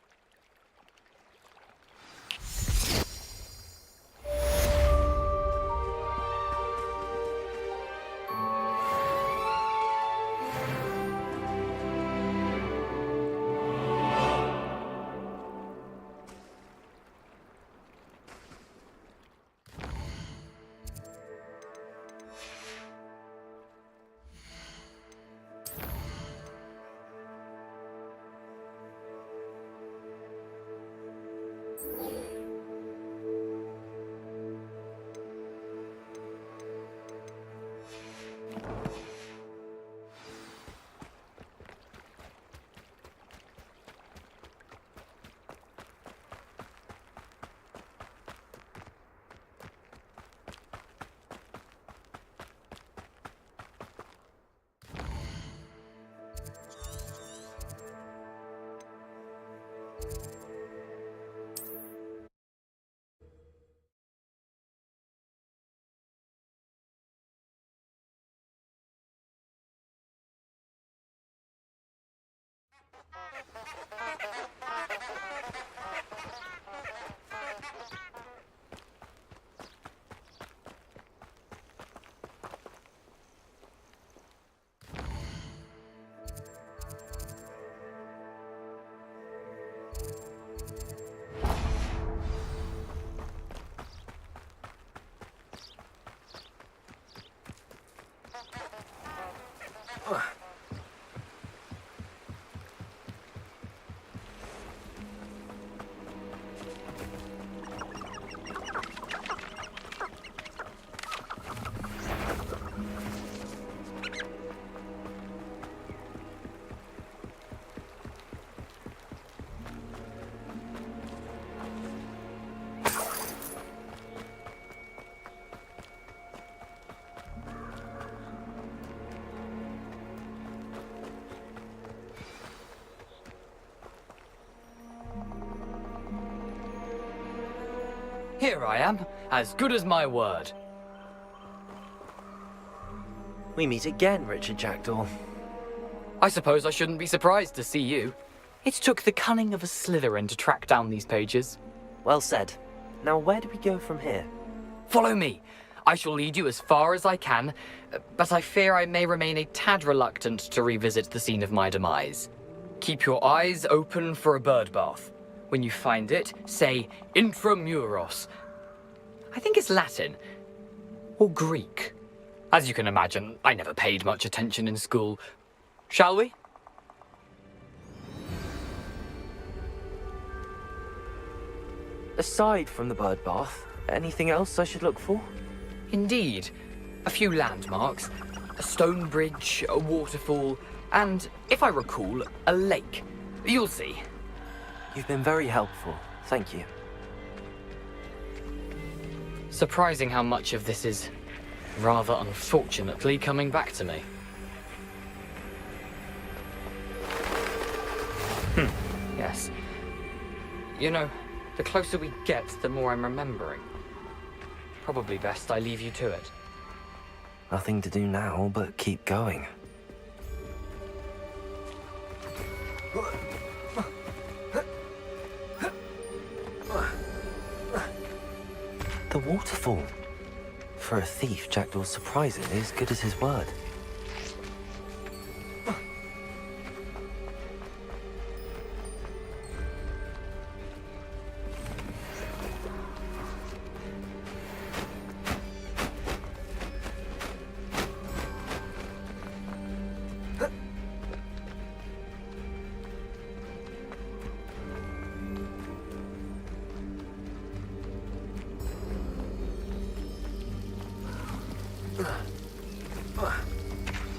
Here I am, as good as my word. We meet again, Richard Jackdaw. I suppose I shouldn't be surprised to see you. It took the cunning of a Slytherin to track down these pages. Well said. Now where do we go from here? Follow me. I shall lead you as far as I can, but I fear I may remain a tad reluctant to revisit the scene of my demise. Keep your eyes open for a bird bath. When you find it, say intramuros. I think it's Latin. Or Greek. As you can imagine, I never paid much attention in school. Shall we? Aside from the bird bath, anything else I should look for? Indeed. A few landmarks. A stone bridge, a waterfall, and, if I recall, a lake. You'll see. You've been very helpful. Thank you. Surprising how much of this is, rather unfortunately, coming back to me. Yes. You know, the closer we get, the more I'm remembering. Probably best I leave you to it. Nothing to do now but keep going. The waterfall. For a thief, Jackdaw's surprisingly as good as his word.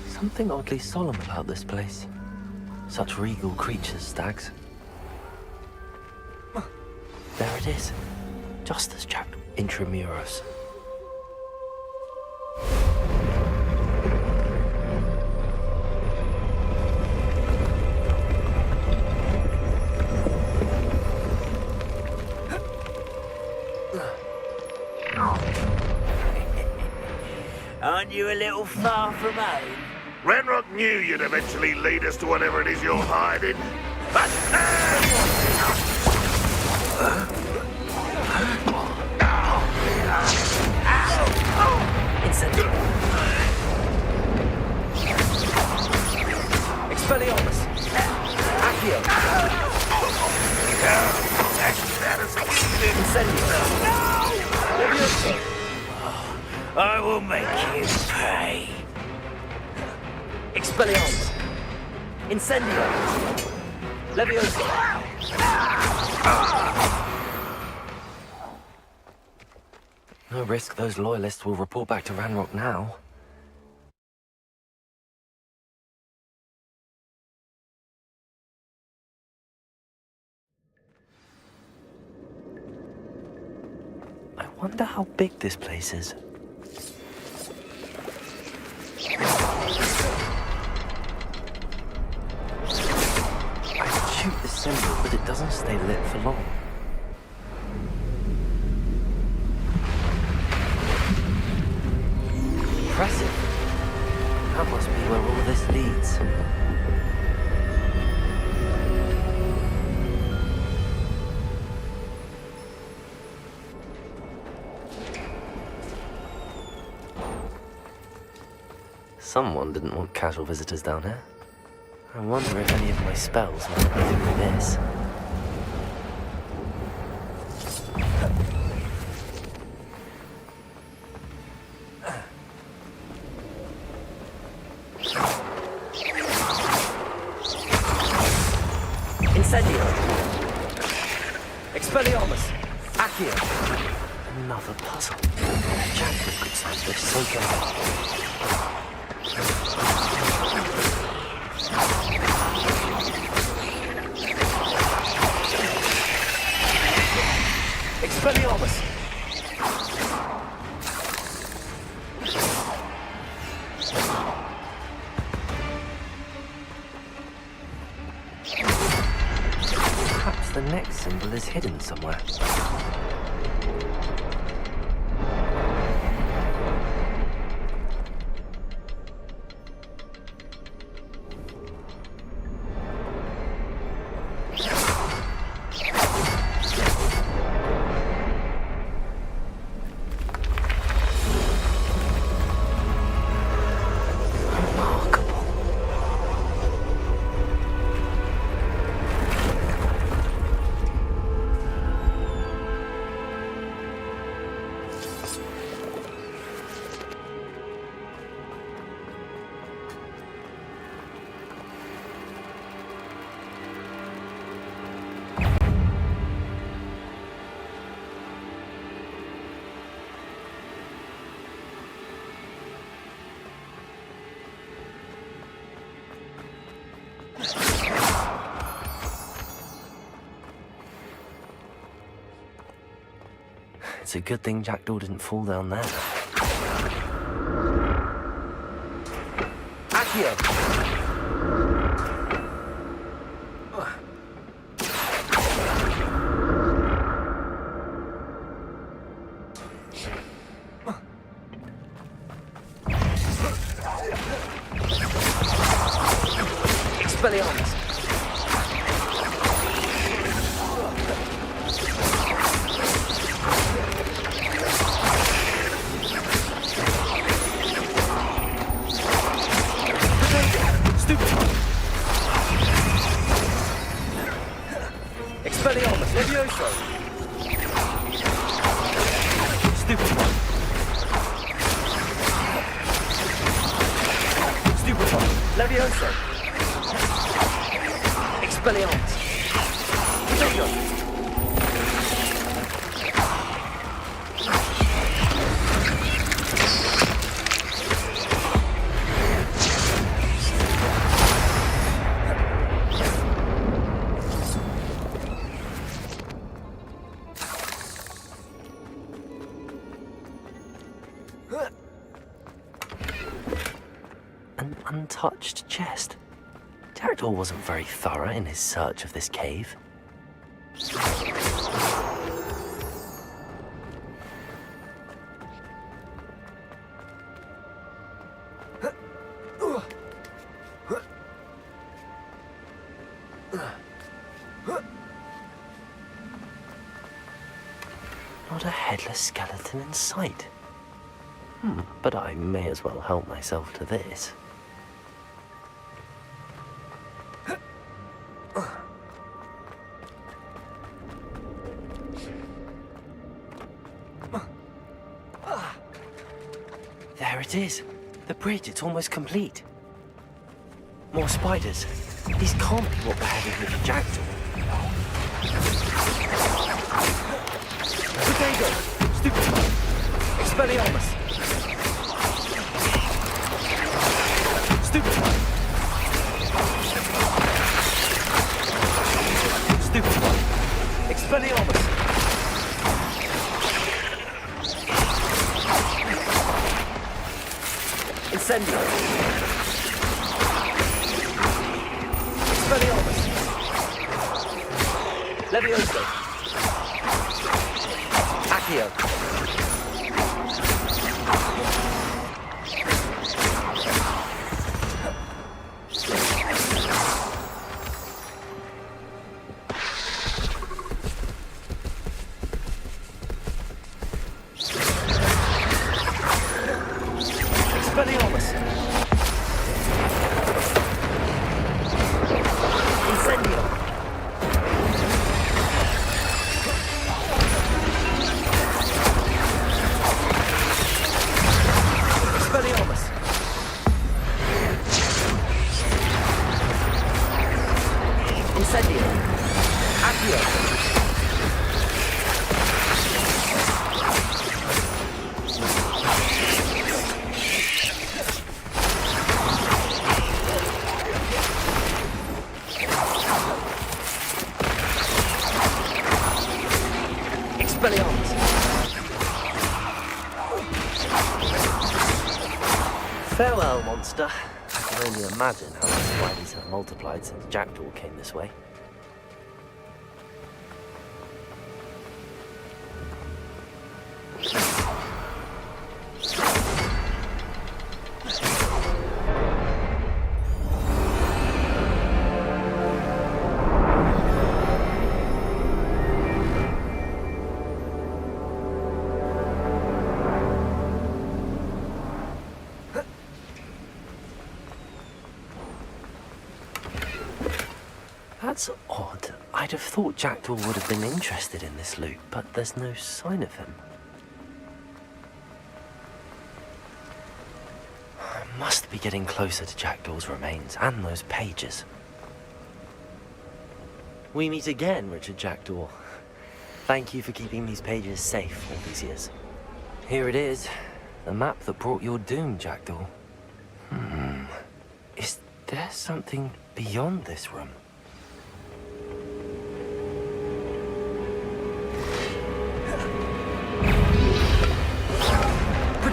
Something oddly solemn about this place. Such regal creatures, stags. There it is. Just as Jack intramuros. Aren't you a little far from home? Ranrock knew you'd eventually lead us to whatever it is you're hiding. Incendio. Expelliarmus. Accio. Incendio. I will make you pay. Expelliarmus. Incendio. Leviosa. No risk those loyalists will report back to Ranrock now. I wonder how big this place is. I can shoot this symbol, but it doesn't stay lit for long. Impressive. That must be where all this leads. Someone didn't want casual visitors down here. I wonder if any of my spells might be through this. Incendio. Expelliarmus. Accio. Another puzzle. Jackdaw could solve this so well. Expelliarmus! Perhaps the next symbol is hidden somewhere. It's a good thing Jackdaw didn't fall down there. Accio! Expelliarmus! Expelliarmus, Levioso! Stupefy! Stupefy! Levioso! Expelliarmus! Potato! An untouched chest. Jackdaw wasn't very thorough in his search of this cave. Not a headless skeleton in sight. But I may as well help myself to this. There it is. The bridge, it's almost complete. More spiders. These can't be what beheaded Richard Jackdaw. Potato! Stupid! Expelliarmus! Stupid! Stupid! Expelliarmus! Incendio! Expelliarmus! Levioso! Accio! Expelliarmus! Incendio! Expelliarmus! Incendio! Accio! Expelliarmus! Farewell, monster. I can only imagine how the spiders have multiplied since Jackdaw came this way. That's odd. I'd have thought Jackdaw would have been interested in this loot, but there's no sign of him. I must be getting closer to Jackdaw's remains and those pages. We meet again, Richard Jackdaw. Thank you for keeping these pages safe all these years. Here it is, the map that brought your doom, Jackdaw. Is there something beyond this room?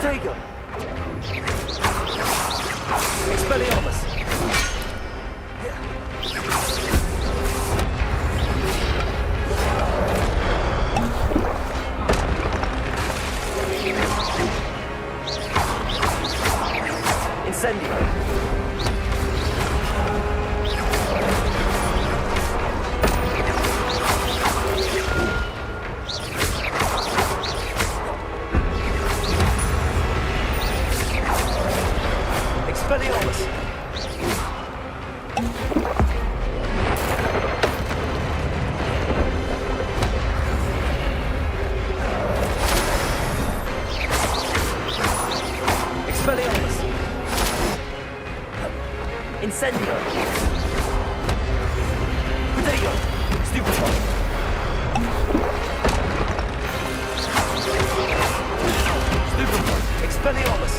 Protego! Expelliarmus! Incendio! Expelliarmus! Expelliarmus! Incendio! Protego! Stupefy! Stupefy! Expelliarmus!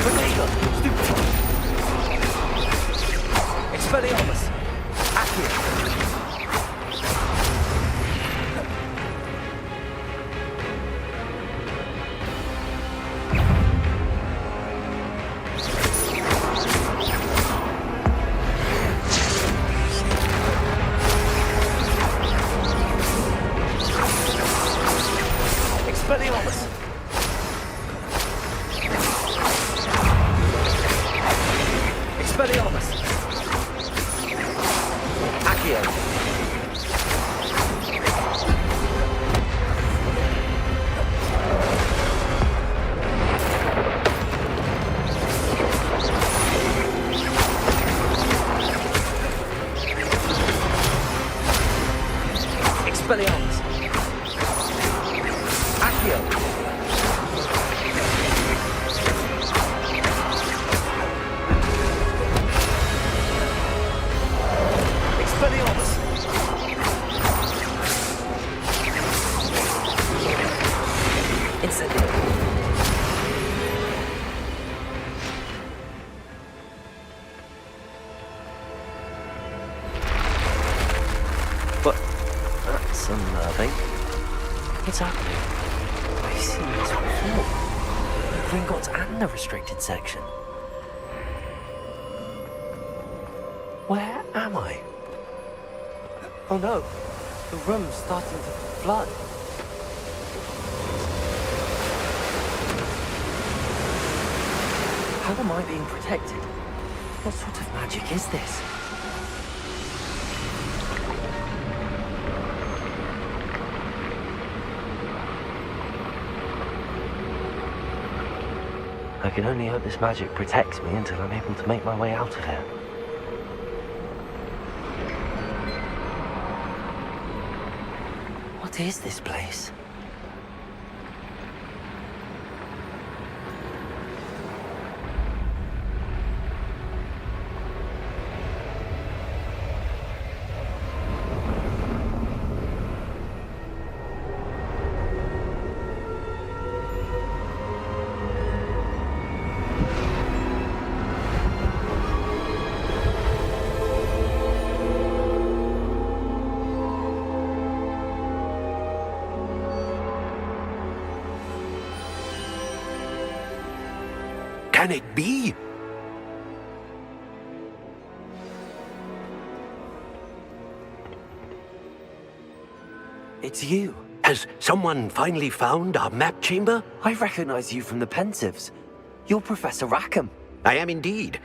Protego! Stupefy! Expelliarmus! Accio! Expelliarmus! Expelliarmus! Accio! Expelliarmus! Accio! Expelliarmus! Incendio! But that's unnerving. It's happening. I've seen this before. The Gringotts and the restricted section. Where am I? Oh no, the room's starting to flood. How am I being protected? What sort of magic is this? I can only hope this magic protects me until I'm able to make my way out of here. What is this place? Can it be? It's you. Has someone finally found our map chamber? I recognize you from the Pensives. You're Professor Rackham. I am indeed.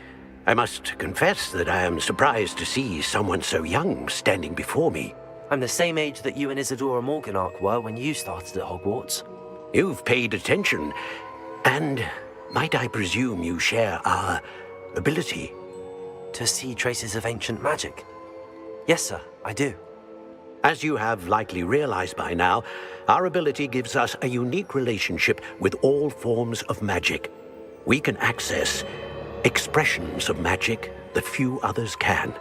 I must confess that I am surprised to see someone so young standing before me. I'm the same age that you and Isadora Morganach were when you started at Hogwarts. You've paid attention, and might I presume you share our ability? To see traces of ancient magic? Yes, sir, I do. As you have likely realized by now, our ability gives us a unique relationship with all forms of magic. We can access expressions of magic that few others can.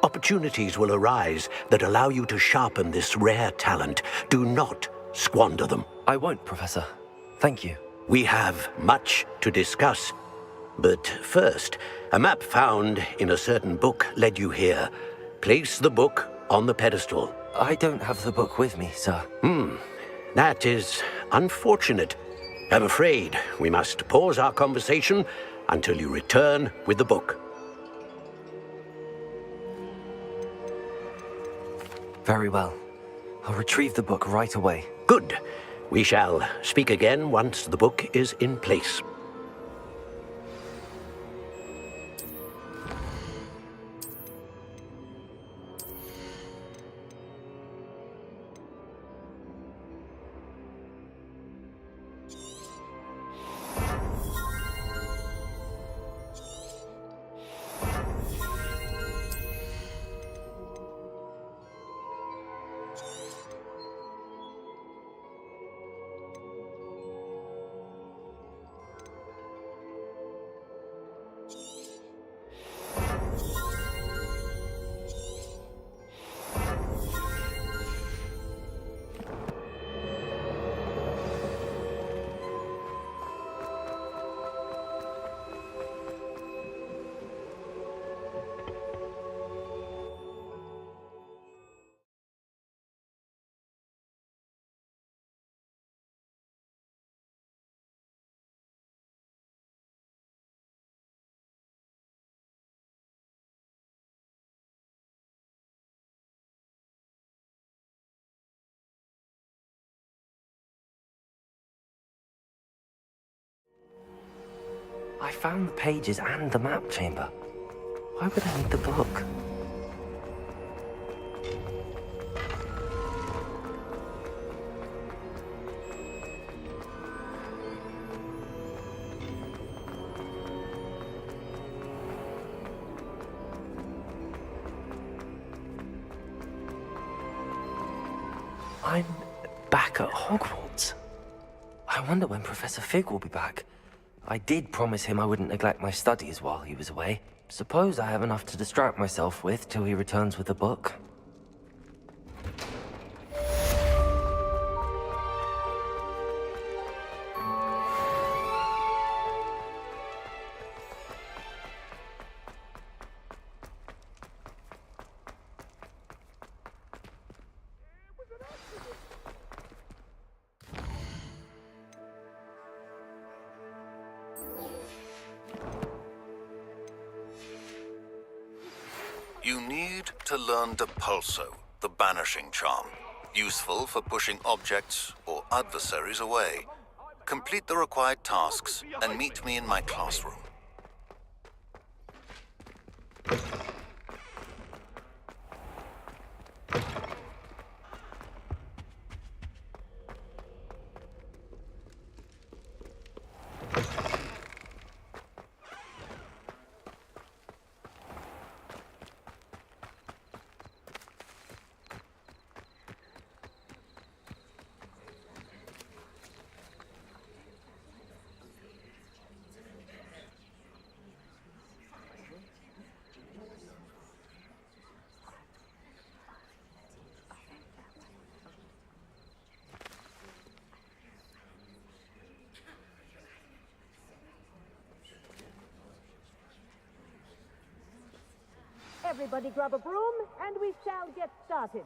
Opportunities will arise that allow you to sharpen this rare talent. Do not squander them. I won't, Professor. Thank you. We have much to discuss. But first, a map found in a certain book led you here. Place the book on the pedestal. I don't have the book with me, sir. That is unfortunate. I'm afraid we must pause our conversation until you return with the book. Very well. I'll retrieve the book right away. Good. We shall speak again once the book is in place. I found the pages and the map chamber. Why would I need the book? I'm back at Hogwarts. I wonder when Professor Fig will be back. I did promise him I wouldn't neglect my studies while he was away. Suppose I have enough to distract myself with till he returns with the book. You need to learn Depulso, the banishing charm. Useful for pushing objects or adversaries away. Complete the required tasks and meet me in my classroom. Everybody grab a broom, and we shall get started.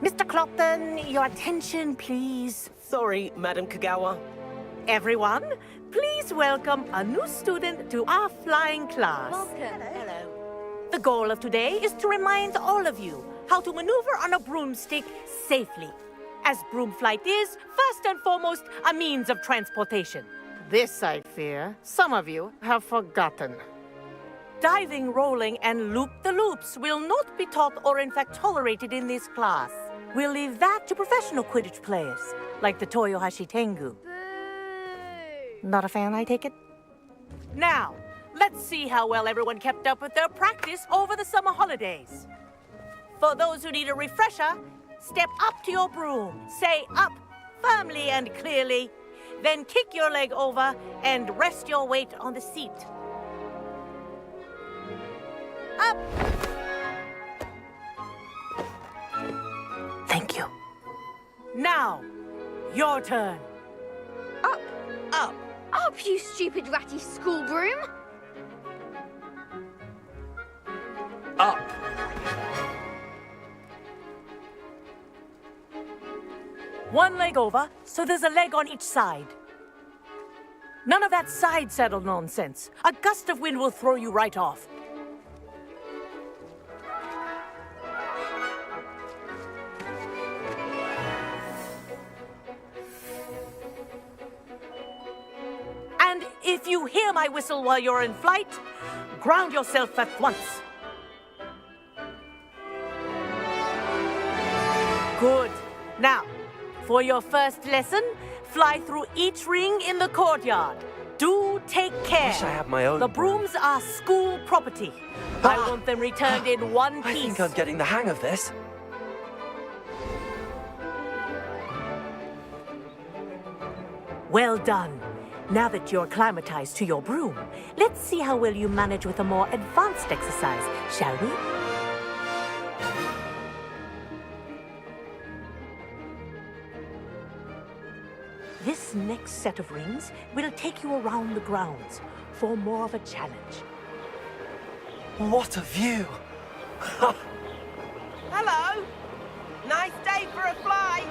Mr. Clopton, your attention, please. Sorry, Madam Kagawa. Everyone, please welcome a new student to our flying class. Hello. The goal of today is to remind all of you how to maneuver on a broomstick safely, as broom flight is, first and foremost, a means of transportation. This, I fear, some of you have forgotten. Diving, rolling, and loop-the-loops will not be taught or in fact tolerated in this class. We'll leave that to professional Quidditch players, like the Toyohashi Tengu. Not a fan, I take it? Now, let's see how well everyone kept up with their practice over the summer holidays. For those who need a refresher, step up to your broom, say up firmly and clearly, then kick your leg over and rest your weight on the seat. Up! Thank you. Now, your turn. Up. Up. Up, you stupid ratty school broom. Up. One leg over, so there's a leg on each side. None of that side saddle nonsense. A gust of wind will throw you right off. And if you hear my whistle while you're in flight, ground yourself at once. Good. Now, for your first lesson, fly through each ring in the courtyard. Do take care. Wish I had my own The brooms are school property. I want them returned in one piece. I think I'm getting the hang of this. Well done. Now that you're acclimatized to your broom, let's see how well you manage with a more advanced exercise, shall we? This next set of rings will take you around the grounds for more of a challenge. What a view! Hello. Nice day for a flight.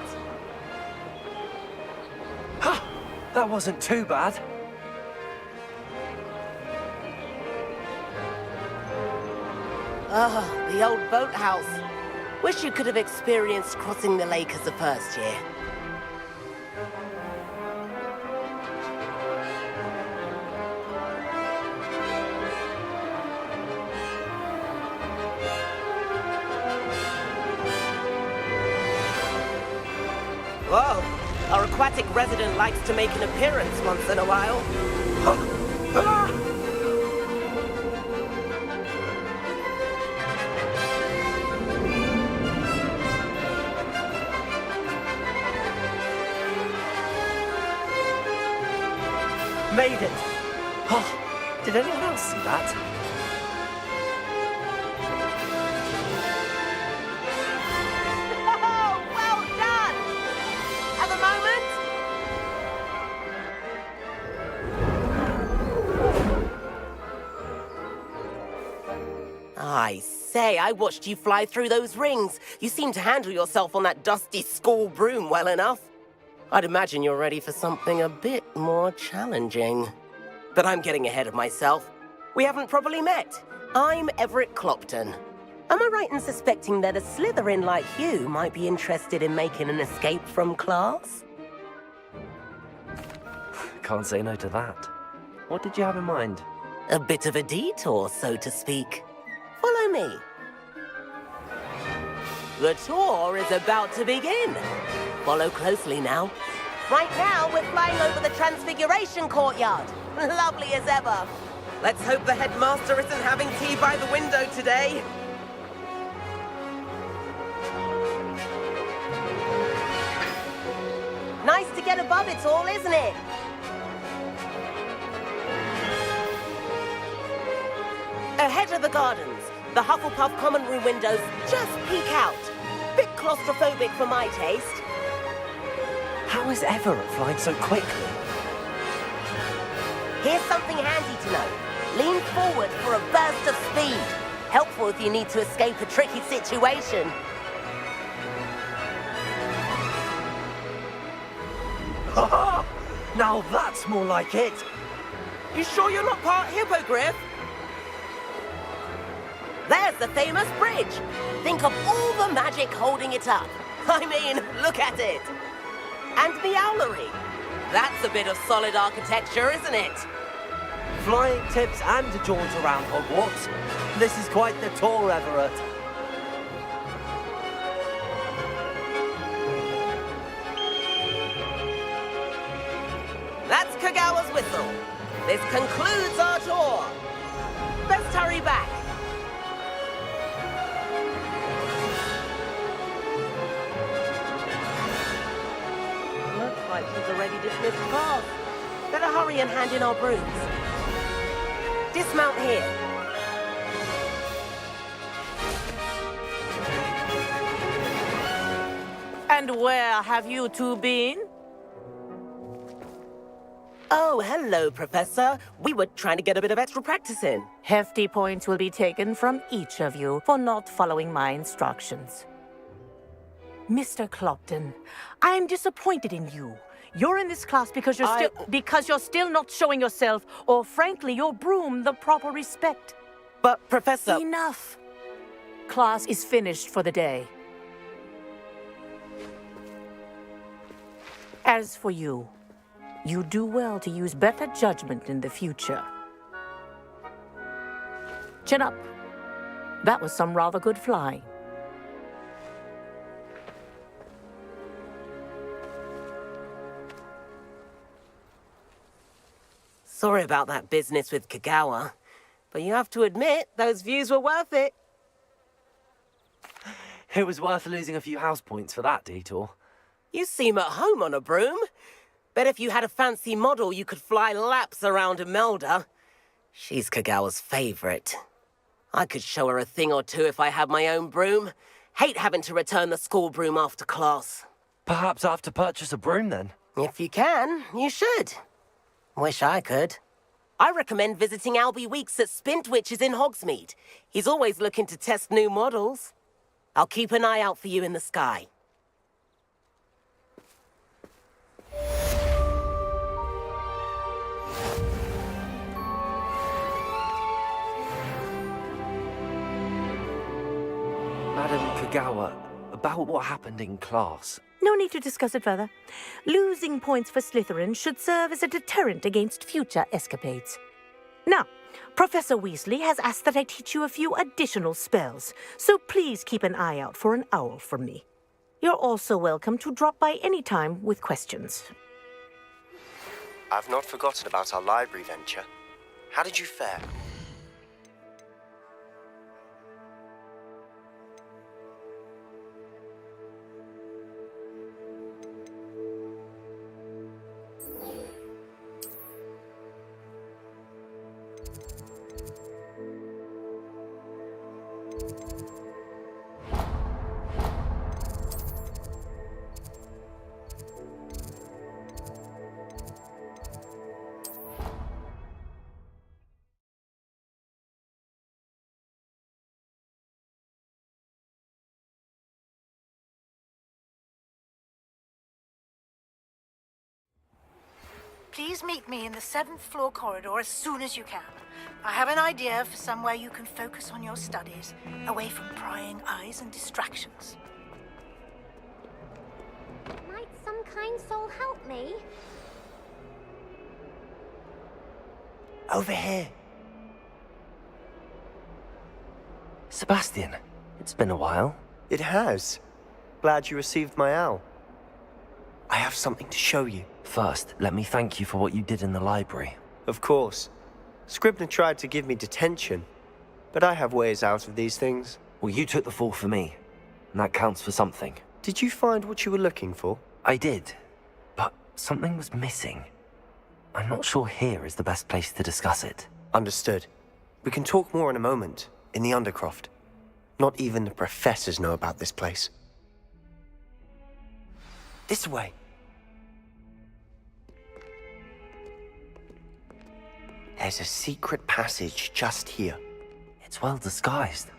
That wasn't too bad. Ah, the old boathouse. Wish you could have experienced crossing the lake as a first year. Whoa, our aquatic resident likes to make an appearance once in a while. Made it! Oh, did anyone else see that? Oh, well done! Have a moment? I say, I watched you fly through those rings. You seem to handle yourself on that dusty school broom well enough. I'd imagine you're ready for something a bit more challenging. But I'm getting ahead of myself. We haven't properly met. I'm Everett Clopton. Am I right in suspecting that a Slytherin like you might be interested in making an escape from class? Can't say no to that. What did you have in mind? A bit of a detour, so to speak. Follow me. The tour is about to begin. Follow closely now. Right now, we're flying over the Transfiguration Courtyard. Lovely as ever. Let's hope the headmaster isn't having tea by the window today. Nice to get above it all, isn't it? Ahead of the gardens, the Hufflepuff common room windows just peek out. Bit claustrophobic for my taste. How is Everett flying so quickly? Here's something handy to know. Lean forward for a burst of speed. Helpful if you need to escape a tricky situation. Now that's more like it. You sure you're not part hippogriff? There's the famous bridge. Think of all the magic holding it up. I mean, look at it. And the owlery. That's a bit of solid architecture, isn't it? Flying tips and a jaunt around Hogwarts. This is quite the tour, Everett. That's Kagawa's whistle. This concludes our tour. Best hurry back. Looks like she's already dismissed class. Better hurry and hand in our brooms. Dismount here. And where have you two been? Oh, hello, Professor. We were trying to get a bit of extra practice in. Hefty points will be taken from each of you for not following my instructions. Mr. Clopton, I am disappointed in you. You're in this class because you're still not showing yourself, or frankly, your broom the proper respect. But, Professor... Enough. Class is finished for the day. As for you, you do well to use better judgment in the future. Chin up. That was some rather good flying. Sorry about that business with Kagawa, but you have to admit, those views were worth it. It was worth losing a few house points for that detour. You seem at home on a broom. Bet if you had a fancy model, you could fly laps around Imelda. She's Kagawa's favorite. I could show her a thing or two if I had my own broom. Hate having to return the school broom after class. Perhaps I have to purchase a broom then? If you can, you should. Wish I could. I recommend visiting Albie Weeks at Spintwitches in Hogsmeade. He's always looking to test new models. I'll keep an eye out for you in the sky. Madam Kagawa, about what happened in class. No need to discuss it further. Losing points for Slytherin should serve as a deterrent against future escapades. Now, Professor Weasley has asked that I teach you a few additional spells, so please keep an eye out for an owl from me. You're also welcome to drop by any time with questions. I've not forgotten about our library venture. How did you fare? Please meet me in the 7th floor corridor as soon as you can. I have an idea for somewhere you can focus on your studies, away from prying eyes and distractions. Might some kind soul help me? Over here. Sebastian, it's been a while. It has. Glad you received my owl. I have something to show you. First, let me thank you for what you did in the library. Of course. Scribner tried to give me detention, but I have ways out of these things. Well, you took the fall for me, and that counts for something. Did you find what you were looking for? I did, but something was missing. I'm not sure here is the best place to discuss it. Understood. We can talk more in a moment, in the Undercroft. Not even the professors know about this place. This way. There's a secret passage just here. It's well disguised.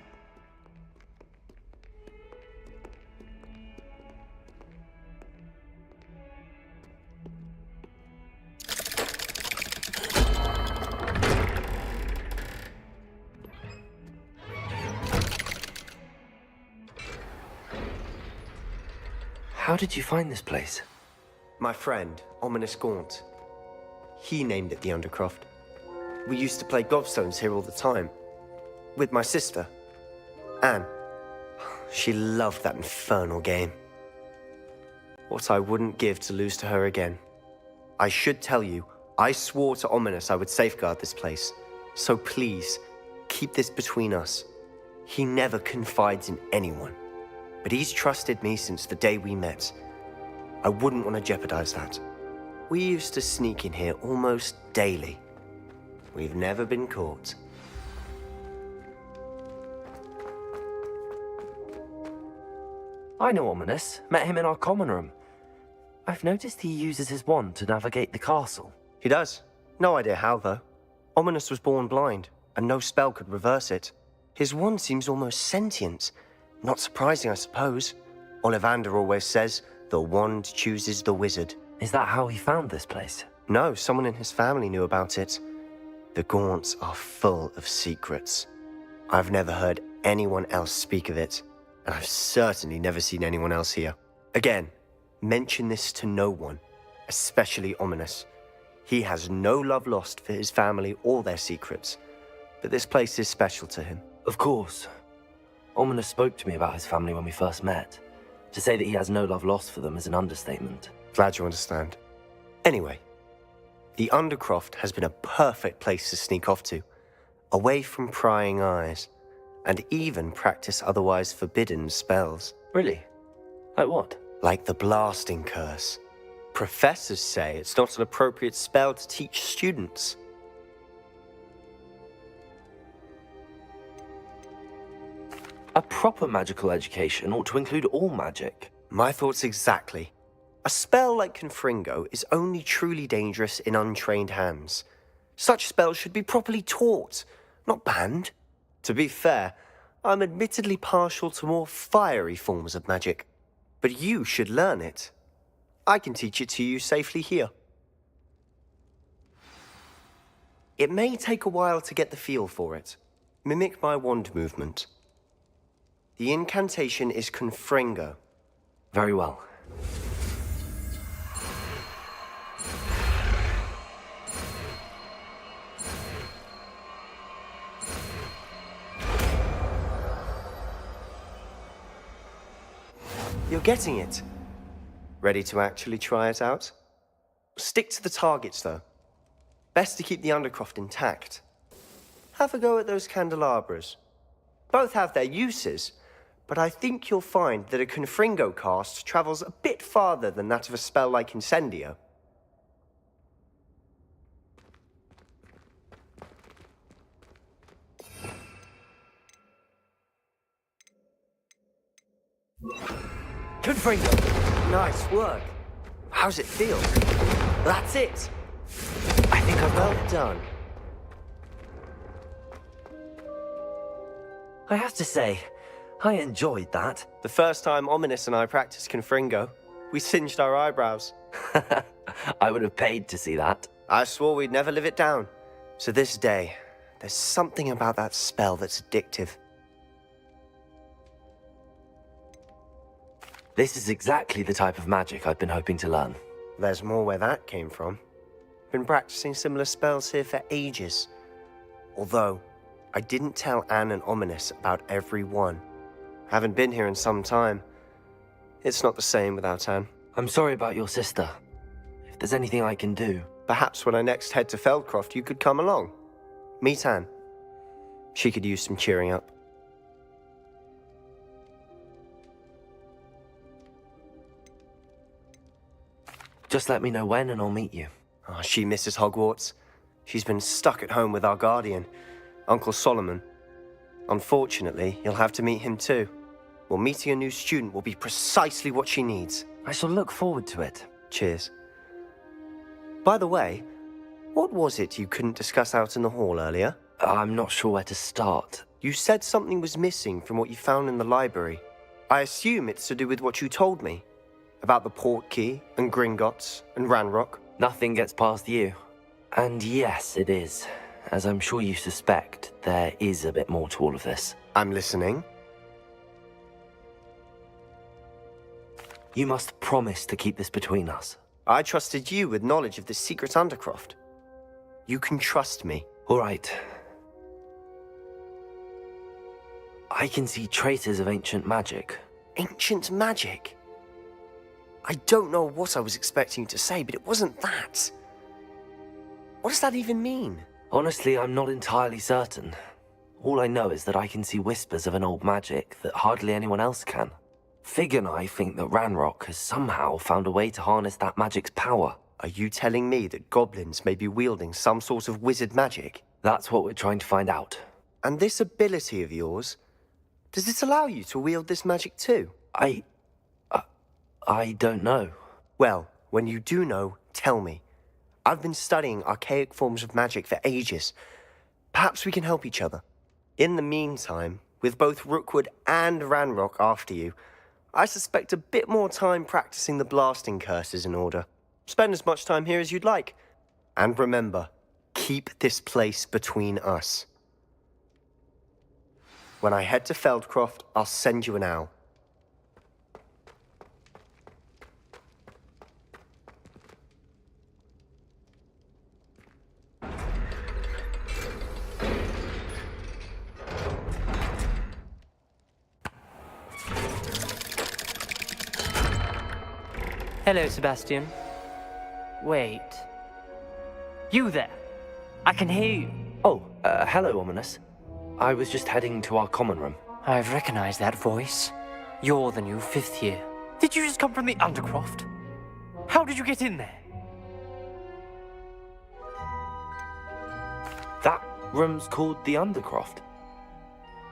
How did you find this place? My friend, Ominous Gaunt. He named it the Undercroft. We used to play gobstones here all the time. With my sister, Anne. She loved that infernal game. What I wouldn't give to lose to her again. I should tell you, I swore to Ominous I would safeguard this place. So please, keep this between us. He never confides in anyone. But he's trusted me since the day we met. I wouldn't want to jeopardize that. We used to sneak in here almost daily. We've never been caught. I know Ominous. Met him in our common room. I've noticed he uses his wand to navigate the castle. He does. No idea how, though. Ominous was born blind, and no spell could reverse it. His wand seems almost sentient. Not surprising, I suppose. Ollivander always says, the wand chooses the wizard. Is that how he found this place? No, someone in his family knew about it. The Gaunts are full of secrets. I've never heard anyone else speak of it, and I've certainly never seen anyone else here. Again, mention this to no one, especially Ominous. He has no love lost for his family or their secrets, but this place is special to him. Of course. Ominous spoke to me about his family when we first met. To say that he has no love lost for them is an understatement. Glad you understand. Anyway, the Undercroft has been a perfect place to sneak off to, away from prying eyes, and even practice otherwise forbidden spells. Really? Like what? Like the blasting curse. Professors say it's not an appropriate spell to teach students. A proper magical education ought to include all magic. My thoughts exactly. A spell like Confringo is only truly dangerous in untrained hands. Such spells should be properly taught, not banned. To be fair, I'm admittedly partial to more fiery forms of magic. But you should learn it. I can teach it to you safely here. It may take a while to get the feel for it. Mimic my wand movement. The incantation is Confringo. Very well. You're getting it. Ready to actually try it out? Stick to the targets, though. Best to keep the Undercroft intact. Have a go at those candelabras. Both have their uses, but I think you'll find that a Confringo cast travels a bit farther than that of a spell like Incendio. Confringo! Nice work. How's it feel? That's it! I think I've got well done. I have to say, I enjoyed that. The first time Ominous and I practiced Confringo, we singed our eyebrows. I would have paid to see that. I swore we'd never live it down. So this day, there's something about that spell that's addictive. This is exactly the type of magic I've been hoping to learn. There's more where that came from. Been practicing similar spells here for ages. Although, I didn't tell Anne and Ominous about every one. Haven't been here in some time. It's not the same without Anne. I'm sorry about your sister. If there's anything I can do... Perhaps when I next head to Feldcroft, you could come along. Meet Anne. She could use some cheering up. Just let me know when and I'll meet you. Oh, she misses Hogwarts. She's been stuck at home with our guardian, Uncle Solomon. Unfortunately, you'll have to meet him too. Well, meeting a new student will be precisely what she needs. I shall look forward to it. Cheers. By the way, what was it you couldn't discuss out in the hall earlier? I'm not sure where to start. You said something was missing from what you found in the library. I assume it's to do with what you told me. About the Portkey, and Gringotts, and Ranrock. Nothing gets past you. And yes, it is. As I'm sure you suspect, there is a bit more to all of this. I'm listening. You must promise to keep this between us. I trusted you with knowledge of the secret Undercroft. You can trust me. All right. I can see traces of ancient magic. Ancient magic? I don't know what I was expecting you to say, but it wasn't that. What does that even mean? Honestly, I'm not entirely certain. All I know is that I can see whispers of an old magic that hardly anyone else can. Fig and I think that Ranrock has somehow found a way to harness that magic's power. Are you telling me that goblins may be wielding some sort of wizard magic? That's what we're trying to find out. And this ability of yours, does it allow you to wield this magic too? I don't know. Well, when you do know, tell me. I've been studying archaic forms of magic for ages. Perhaps we can help each other. In the meantime, with both Rookwood and Ranrock after you, I suspect a bit more time practicing the blasting curse is in order. Spend as much time here as you'd like. And remember, keep this place between us. When I head to Feldcroft, I'll send you an owl. Hello, Sebastian. Wait. You there? I can hear you. Oh, hello, Ominous. I was just heading to our common room. I've recognized that voice. You're the new 5th year. Did you just come from the Undercroft? How did you get in there? That room's called the Undercroft.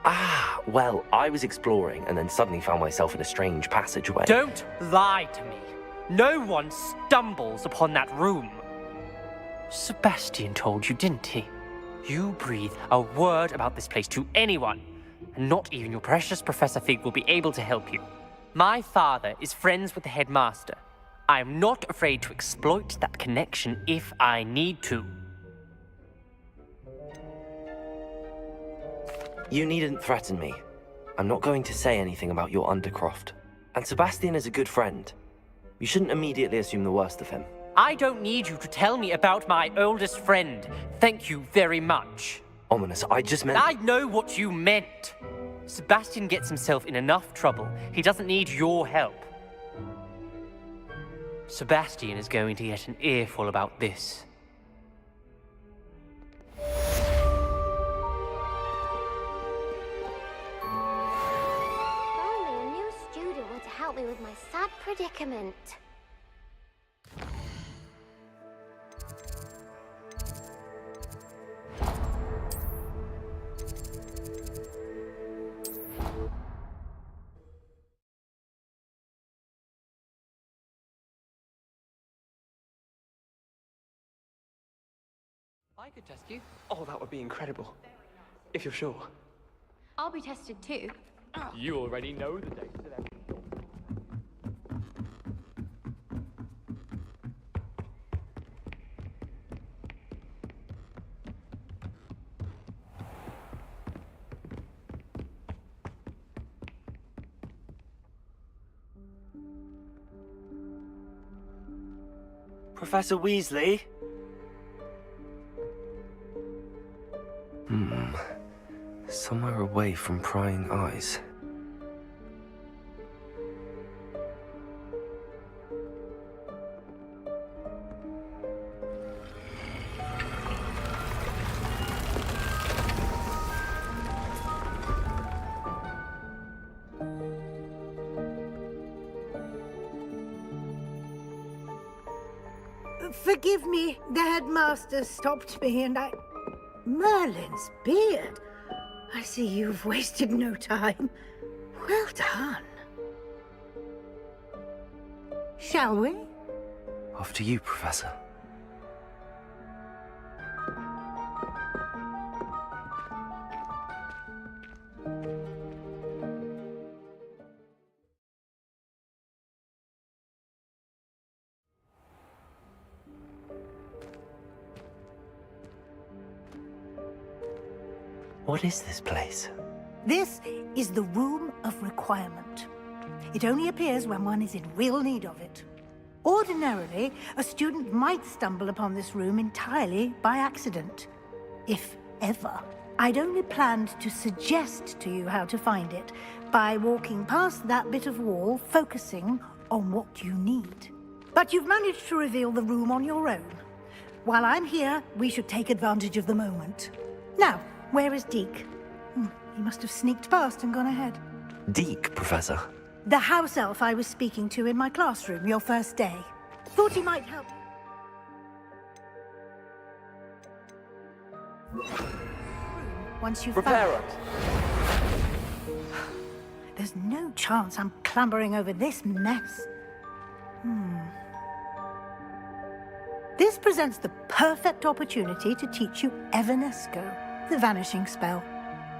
Ah, well, I was exploring and then suddenly found myself in a strange passageway. Don't lie to me. No one stumbles upon that room. Sebastian told you, didn't he? You breathe a word about this place to anyone, and not even your precious Professor Fig will be able to help you. My father is friends with the headmaster. I am not afraid to exploit that connection if I need to. You needn't threaten me. I'm not going to say anything about your Undercroft. And Sebastian is a good friend. You shouldn't immediately assume the worst of him. I don't need you to tell me about my oldest friend. Thank you very much. Ominous, I just meant... I know what you meant. Sebastian gets himself in enough trouble. He doesn't need your help. Sebastian is going to get an earful about this. Only a new student were to help me with my sad predicament. I could test you. Oh, that would be incredible. If you're sure. I'll be tested too. You already know the dates of every Professor Weasley? Somewhere away from prying eyes. Forgive me, the headmaster stopped me and I... Merlin's beard. I see you've wasted no time. Well done. Shall we? After you, Professor. What is this place? This is the Room of Requirement. It only appears when one is in real need of it. Ordinarily, a student might stumble upon this room entirely by accident, if ever. I'd only planned to suggest to you how to find it by walking past that bit of wall, focusing on what you need. But you've managed to reveal the room on your own. While I'm here, we should take advantage of the moment. Now, where is Deke? He must have sneaked past and gone ahead. Deke, Professor. The house elf I was speaking to in my classroom your first day. Thought he might help. Once you've Prepare There's no chance I'm clambering over this mess. This presents the perfect opportunity to teach you Evanesco, the vanishing spell.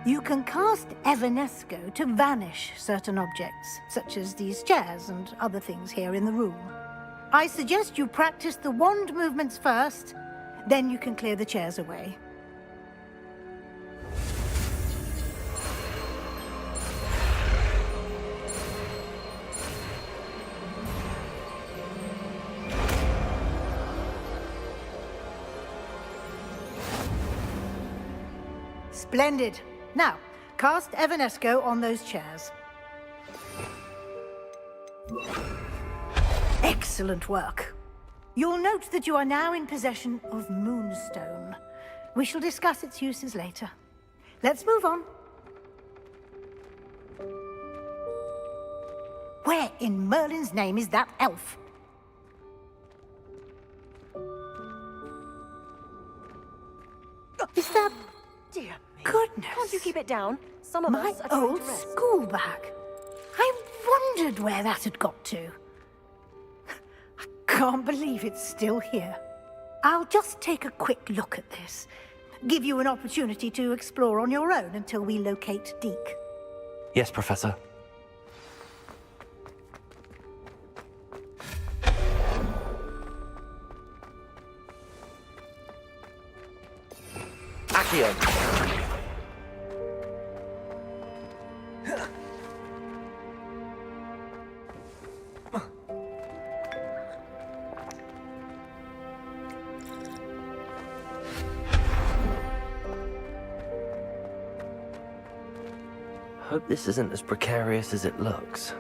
You can cast Evanesco to vanish certain objects, such as these chairs and other things here in the room. I suggest you practice the wand movements first, then you can clear the chairs away. Splendid. Now, cast Evanesco on those chairs. Excellent work. You'll note that you are now in possession of Moonstone. We shall discuss its uses later. Let's move on. Where in Merlin's name is that elf? Is that... Dear me. Goodness. Can't you keep it down? Some of My us are trying old to rest. school bag. I wondered where that had got to. I can't believe it's still here. I'll just take a quick look at this. Give you an opportunity to explore on your own until we locate Deke. Yes, Professor. Accio. Hope this isn't as precarious as it looks.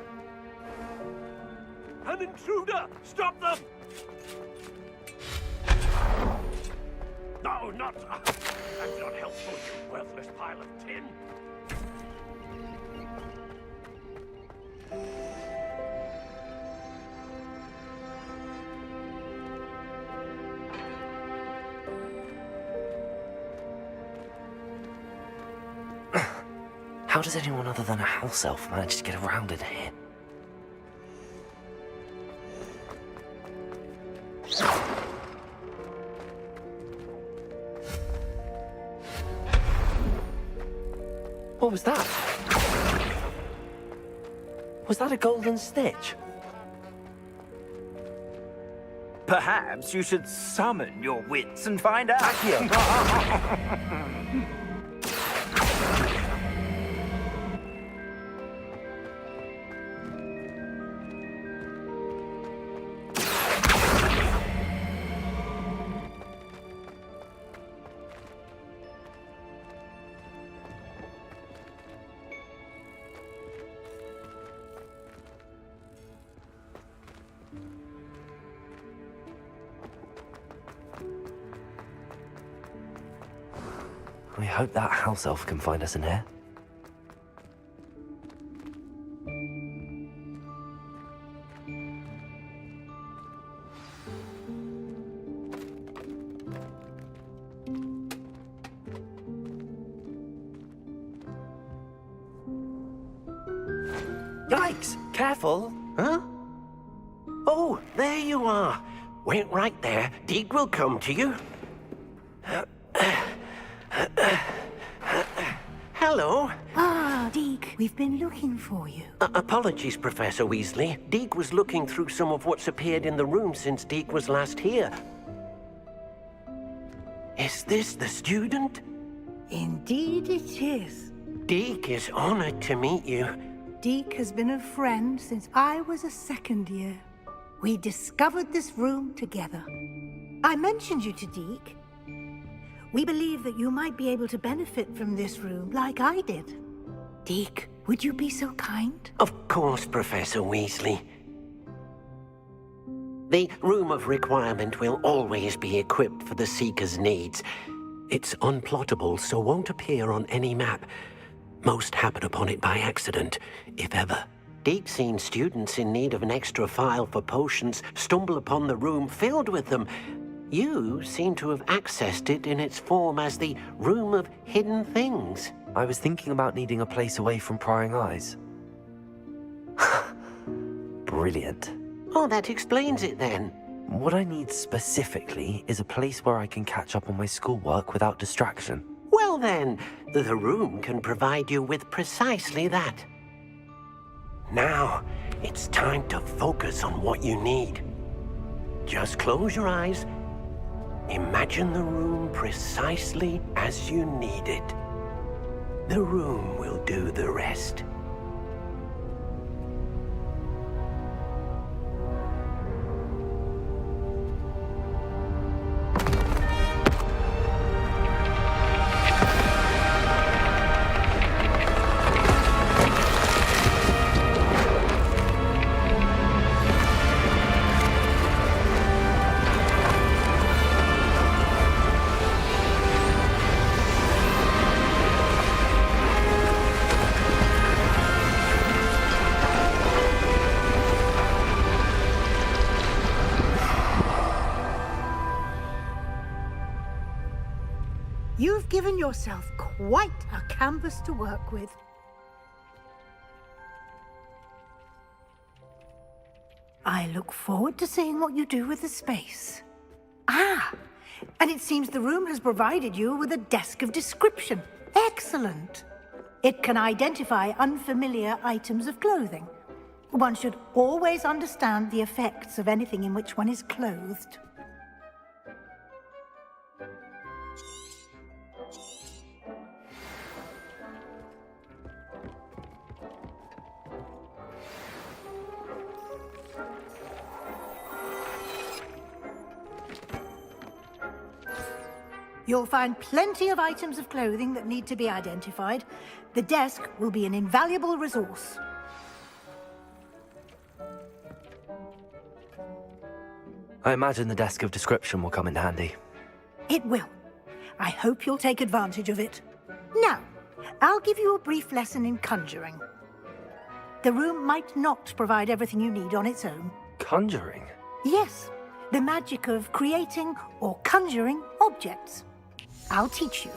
An intruder! Stop them! No, not... That's not helpful, you worthless pile of tin. How does anyone other than a house elf manage to get around in here? What was that? Was that a golden snitch? Perhaps you should summon your wits and find out. I hope that house elf can find us in here. Yikes! Careful! Huh? Oh, there you are. Wait right there. Deke will come to you. Hello. Ah, Deke, we've been looking for you. Apologies, Professor Weasley. Deke was looking through some of what's appeared in the room since Deke was last here. Is this the student? Indeed it is. Deke is honored to meet you. Deke has been a friend since I was a second year. We discovered this room together. I mentioned you to Deke. We believe that you might be able to benefit from this room like I did. Deke, would you be so kind? Of course, Professor Weasley. The Room of Requirement will always be equipped for the Seeker's needs. It's unplottable, so won't appear on any map. Most happen upon it by accident, if ever. Deke's seen students in need of an extra file for potions stumble upon the room filled with them. You seem to have accessed it in its form as the Room of Hidden Things. I was thinking about needing a place away from prying eyes. Brilliant. Oh, that explains it then. What I need specifically is a place where I can catch up on my schoolwork without distraction. Well then, the room can provide you with precisely that. Now, it's time to focus on what you need. Just close your eyes. Imagine the room precisely as you need it. The room will do the rest. You've given yourself quite a canvas to work with. I look forward to seeing what you do with the space. Ah, and it seems the room has provided you with a desk of description. Excellent. It can identify unfamiliar items of clothing. One should always understand the effects of anything in which one is clothed. You'll find plenty of items of clothing that need to be identified. The desk will be an invaluable resource. I imagine the desk of description will come in handy. It will. I hope you'll take advantage of it. Now, I'll give you a brief lesson in conjuring. The room might not provide everything you need on its own. Conjuring? Yes, the magic of creating or conjuring objects. I'll teach you.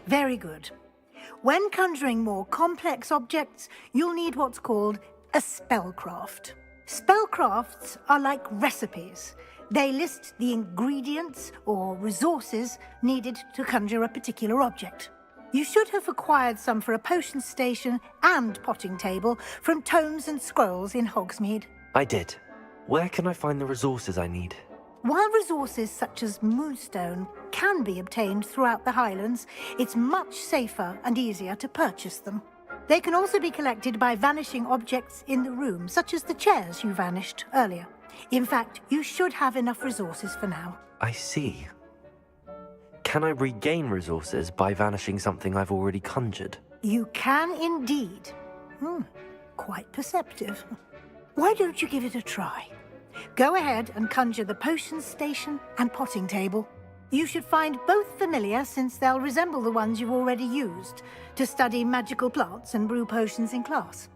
Very good. When conjuring more complex objects, you'll need what's called a spellcraft. Spellcrafts are like recipes. They list the ingredients or resources needed to conjure a particular object. You should have acquired some for a potion station and potting table from tomes and scrolls in Hogsmeade. I did. Where can I find the resources I need? While resources such as moonstone can be obtained throughout the Highlands, it's much safer and easier to purchase them. They can also be collected by vanishing objects in the room, such as the chairs you vanished earlier. In fact, you should have enough resources for now. I see. Can I regain resources by vanishing something I've already conjured? You can indeed. Quite perceptive. Why don't you give it a try? Go ahead and conjure the potion station and potting table. You should find both familiar, since they'll resemble the ones you've already used to study magical plants and brew potions in class.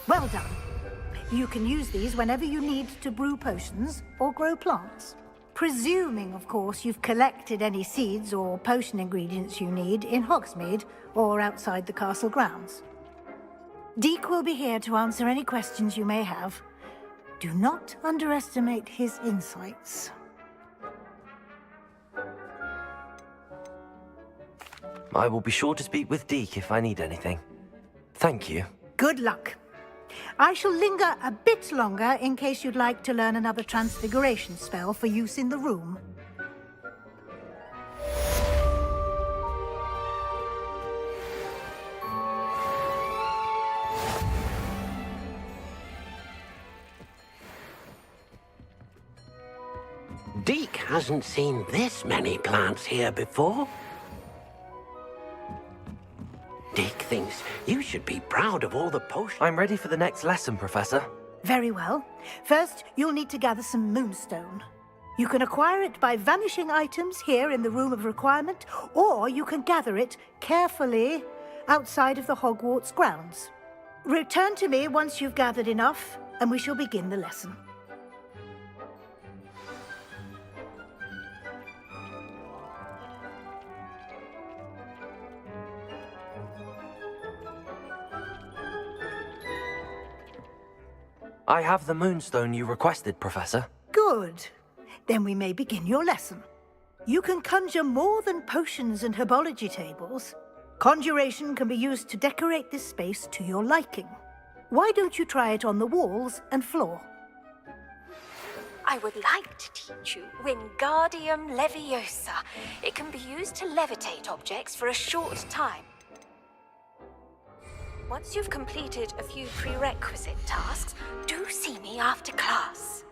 Well done. You can use these whenever you need to brew potions or grow plants. Presuming, of course, you've collected any seeds or potion ingredients you need in Hogsmeade or outside the castle grounds. Deek will be here to answer any questions you may have. Do not underestimate his insights. I will be sure to speak with Deke if I need anything. Thank you. Good luck. I shall linger a bit longer in case you'd like to learn another transfiguration spell for use in the room. Deke hasn't seen this many plants here before. Deke thinks you should be proud of all the potions. I'm ready for the next lesson, Professor. Very well. First, you'll need to gather some moonstone. You can acquire it by vanishing items here in the Room of Requirement, or you can gather it carefully outside of the Hogwarts grounds. Return to me once you've gathered enough, and we shall begin the lesson. I have the moonstone you requested, Professor. Good. Then we may begin your lesson. You can conjure more than potions and herbology tables. Conjuration can be used to decorate this space to your liking. Why don't you try it on the walls and floor? I would like to teach you Wingardium Leviosa. It can be used to levitate objects for a short time. Once you've completed a few prerequisite tasks, do see me after class.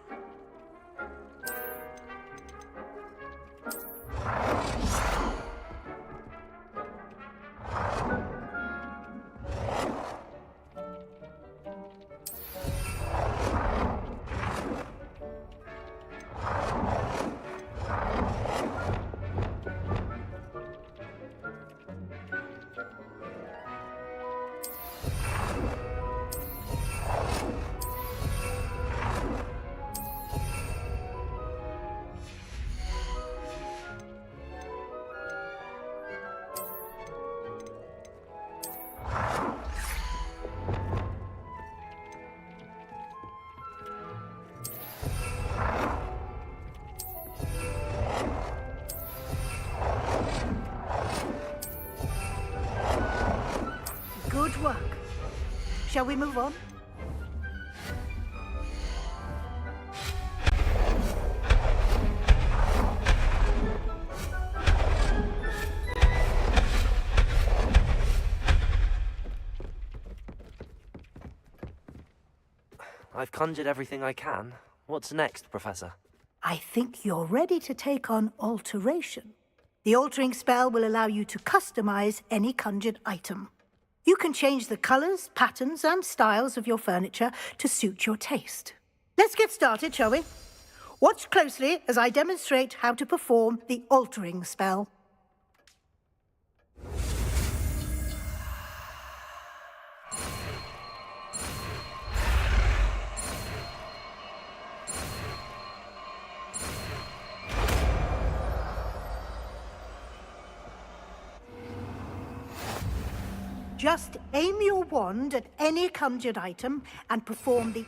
Good work. Shall we move on? I've conjured everything I can. What's next, Professor? I think you're ready to take on alteration. The altering spell will allow you to customize any conjured item. You can change the colors, patterns, and styles of your furniture to suit your taste. Let's get started, shall we? Watch closely as I demonstrate how to perform the altering spell. Just aim your wand at any conjured item and perform the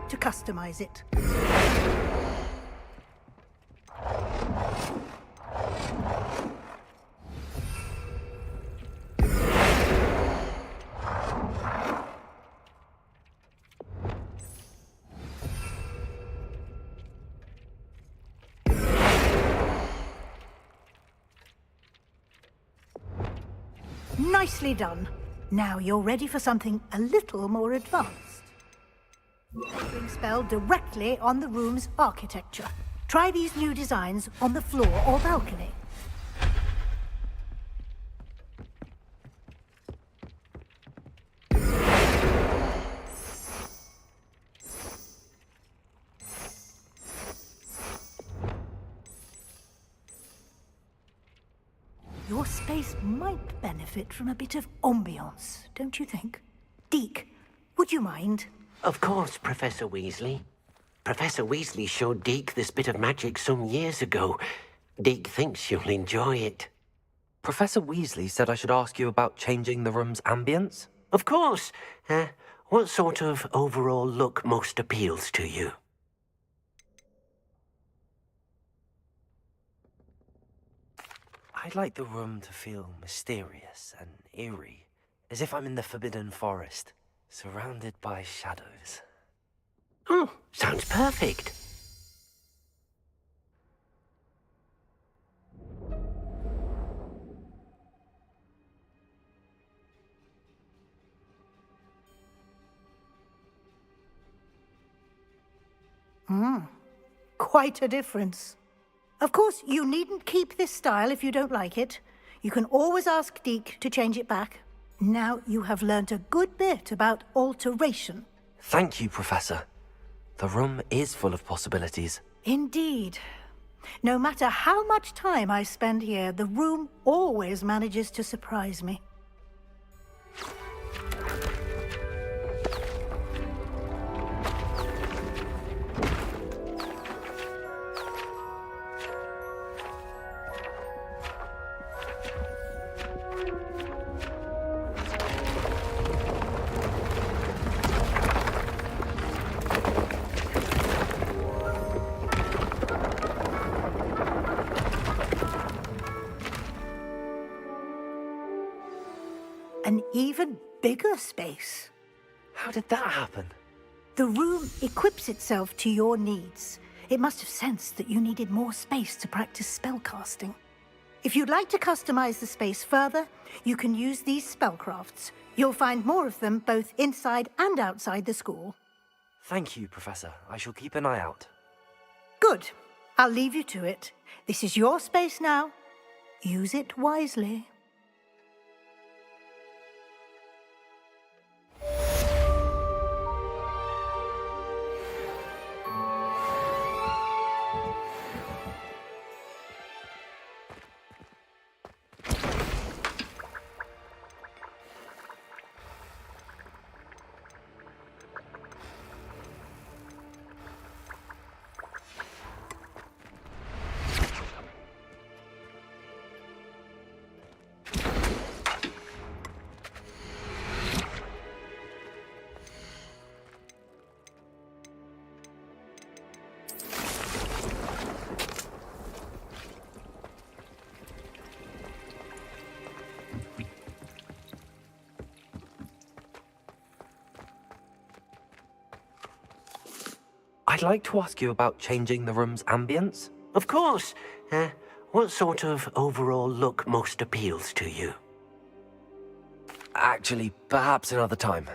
to customize it. Nicely done. Now you're ready for something a little more advanced. Altering spell directly on the room's architecture. Try these new designs on the floor or balcony. Your space might benefit from a bit of ambiance, don't you think? Deke, would you mind? Of course, Professor Weasley. Professor Weasley showed Deke this bit of magic some years ago. Deke thinks you'll enjoy it. Professor Weasley said I should ask you about changing the room's ambience? Of course. What sort of overall look most appeals to you? I'd like the room to feel mysterious and eerie, as if I'm in the Forbidden Forest, surrounded by shadows. Oh, sounds perfect. Quite a difference. Of course, you needn't keep this style if you don't like it. You can always ask Deke to change it back. Now you have learnt a good bit about alteration. Thank you, Professor. The room is full of possibilities. Indeed. No matter how much time I spend here, the room always manages to surprise me. An even bigger space. How did that happen? The room equips itself to your needs. It must have sensed that you needed more space to practice spellcasting. If you'd like to customize the space further, you can use these spellcrafts. You'll find more of them both inside and outside the school. Thank you, Professor. I shall keep an eye out. Good. I'll leave you to it. This is your space now. Use it wisely. I'd like to ask you about changing the room's ambience. Of course. What sort of overall look most appeals to you? Actually, perhaps another time.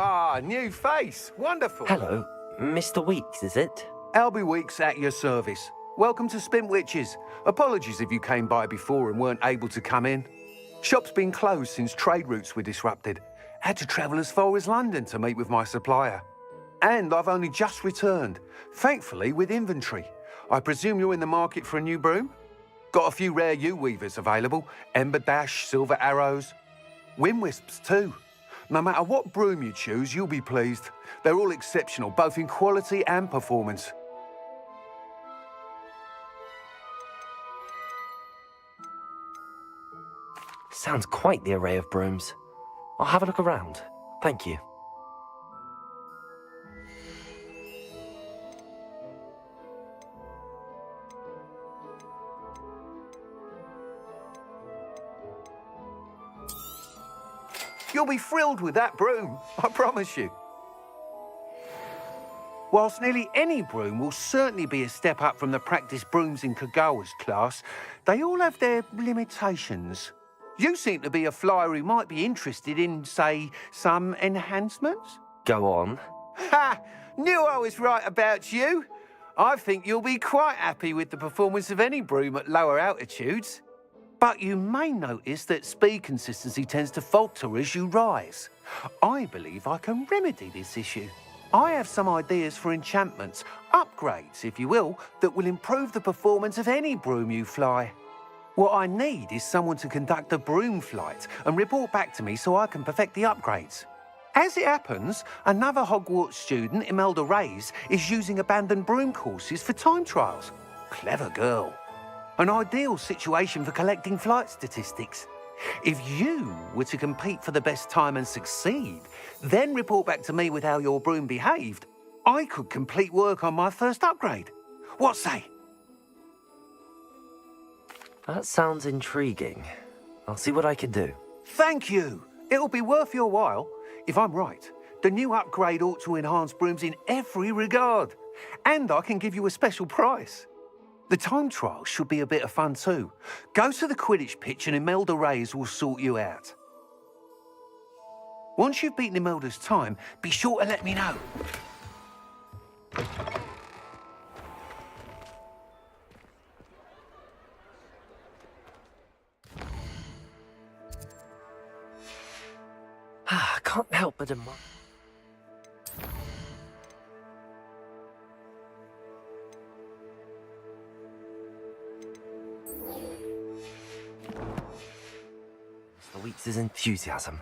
Ah, new face. Wonderful. Hello, Mr. Weeks, is it? Albie Weeks at your service. Welcome to Spintwitches. Apologies if you came by before and weren't able to come in. Shop's been closed since trade routes were disrupted. Had to travel as far as London to meet with my supplier. And I've only just returned, thankfully with inventory. I presume you're in the market for a new broom? Got a few rare yew-weavers available. Ember Dash, Silver Arrows. Wind Wisps too. No matter what broom you choose, you'll be pleased. They're all exceptional, both in quality and performance. Sounds quite the array of brooms. I'll have a look around. Thank you. You'll be thrilled with that broom, I promise you. Whilst nearly any broom will certainly be a step up from the practice brooms in Kagawa's class, they all have their limitations. You seem to be a flyer who might be interested in, say, some enhancements? Go on. Ha! Knew I was right about you. I think you'll be quite happy with the performance of any broom at lower altitudes. But you may notice that speed consistency tends to falter as you rise. I believe I can remedy this issue. I have some ideas for enchantments, upgrades, if you will, that will improve the performance of any broom you fly. What I need is someone to conduct a broom flight and report back to me so I can perfect the upgrades. As it happens, another Hogwarts student, Imelda Reyes, is using abandoned broom courses for time trials. Clever girl. An ideal situation for collecting flight statistics. If you were to compete for the best time and succeed, then report back to me with how your broom behaved, I could complete work on my first upgrade. What say? That sounds intriguing. I'll see what I can do. Thank you. It'll be worth your while. If I'm right, the new upgrade ought to enhance brooms in every regard. And I can give you a special price. The time trial should be a bit of fun too. Go to the Quidditch pitch and Imelda Reyes will sort you out. Once you've beaten Imelda's time, be sure to let me know. I can't help but admire. Mr. Weeks' enthusiasm.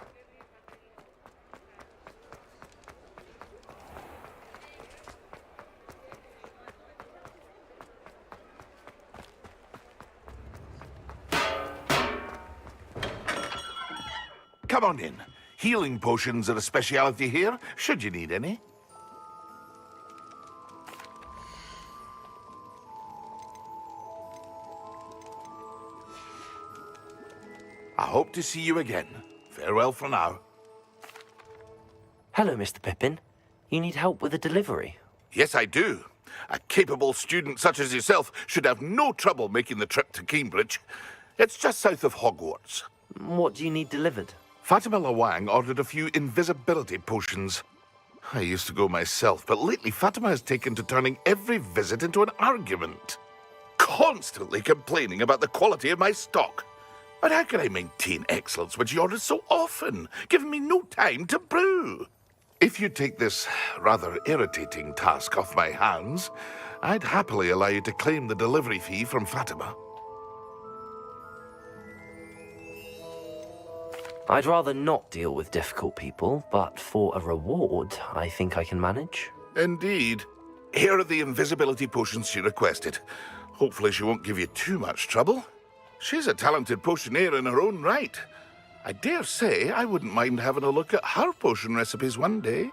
Come on in. Healing potions are a speciality here, should you need any. I hope to see you again. Farewell for now. Hello, Mr. Pippin. You need help with a delivery? Yes, I do. A capable student such as yourself should have no trouble making the trip to Cambridge. It's just south of Hogwarts. What do you need delivered? Fatima Lawang ordered a few invisibility potions. I used to go myself, but lately Fatima has taken to turning every visit into an argument. Constantly complaining about the quality of my stock. But how can I maintain excellence when she orders so often, giving me no time to brew? If you take this rather irritating task off my hands, I'd happily allow you to claim the delivery fee from Fatima. I'd rather not deal with difficult people, but for a reward, I think I can manage. Indeed. Here are the invisibility potions she requested. Hopefully she won't give you too much trouble. She's a talented potioneer in her own right. I dare say I wouldn't mind having a look at her potion recipes one day.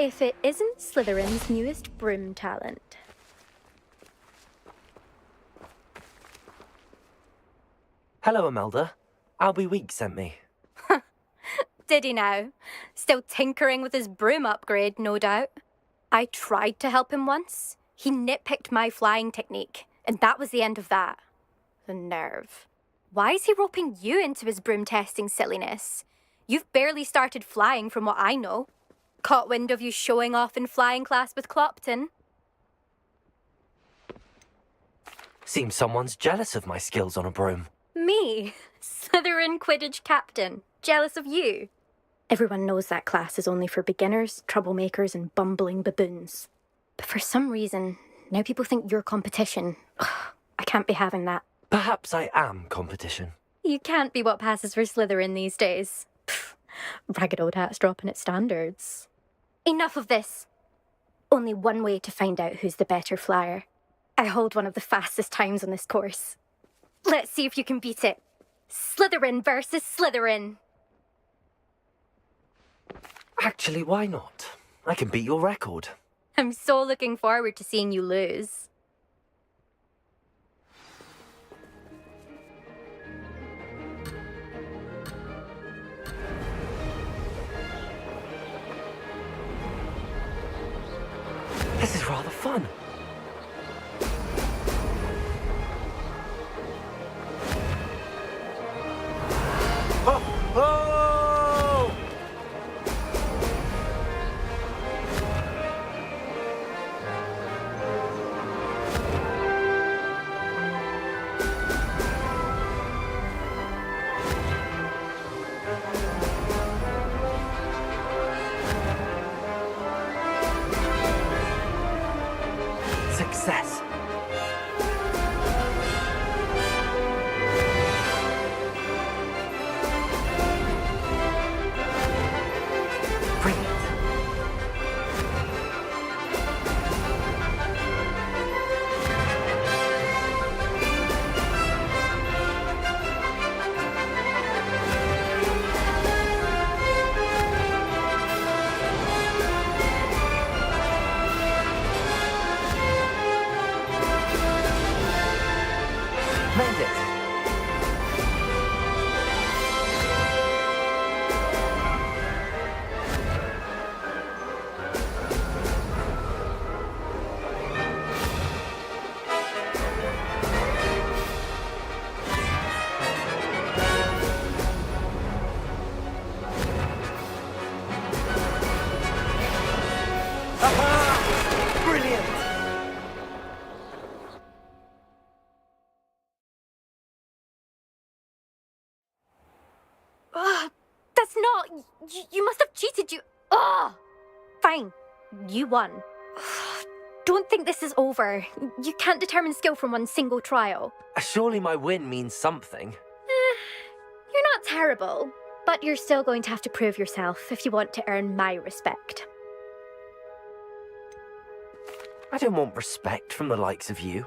if it isn't Slytherin's newest broom talent. Hello, Imelda. Albie Weeks sent me. Did he now? Still tinkering with his broom upgrade, no doubt. I tried to help him once. He nitpicked my flying technique, and that was the end of that. The nerve. Why is he roping you into his broom testing silliness? You've barely started flying from what I know. Caught wind of you showing off in flying class with Clopton. Seems someone's jealous of my skills on a broom. Me? Slytherin Quidditch captain. Jealous of you? Everyone knows that class is only for beginners, troublemakers, and bumbling baboons. But for some reason, now people think you're competition. Ugh, I can't be having that. Perhaps I am competition. You can't be what passes for Slytherin these days. Pfft, ragged old hat's dropping its standards. Enough of this. Only one way to find out who's the better flyer. I hold one of the fastest times on this course. Let's see if you can beat it. Slytherin versus Slytherin. Actually, why not? I can beat your record. I'm so looking forward to seeing you lose. This is rather fun. Oh! Oh! Success. Brilliant. Made it. Aha! Brilliant. That's not... You must have cheated, you... Ugh! Fine. You won. Don't think this is over. You can't determine skill from one single trial. Surely my win means something. You're not terrible, but you're still going to have to prove yourself if you want to earn my respect. I don't want respect from the likes of you.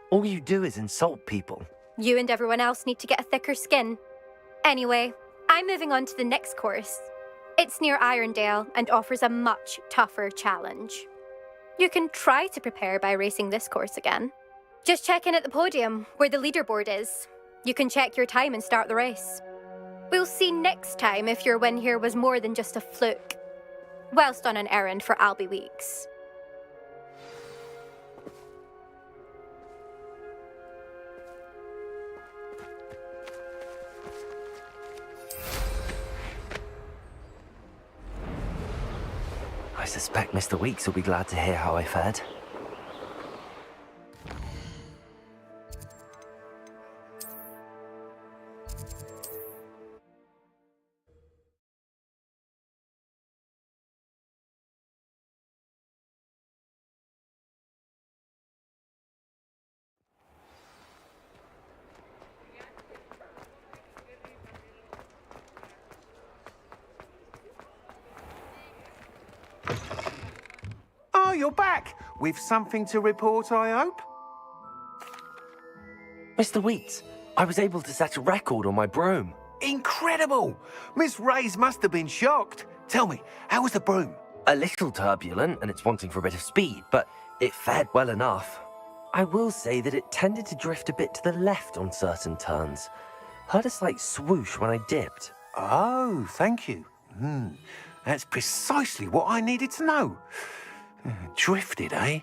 All you do is insult people. You and everyone else need to get a thicker skin. Anyway, I'm moving on to the next course. It's near Irondale and offers a much tougher challenge. You can try to prepare by racing this course again. Just check in at the podium, where the leaderboard is. You can check your time and start the race. We'll see next time if your win here was more than just a fluke. Whilst on an errand for Albie Weeks. I suspect Mr. Weeks will be glad to hear how I fared. Oh, you're back! With something to report, I hope? Mr. Weeks, I was able to set a record on my broom. Incredible! Miss Reyes must have been shocked. Tell me, how was the broom? A little turbulent, and it's wanting for a bit of speed, but it fared well enough. I will say that it tended to drift a bit to the left on certain turns. Heard a slight swoosh when I dipped. Oh, thank you. That's precisely what I needed to know. Drifted, eh?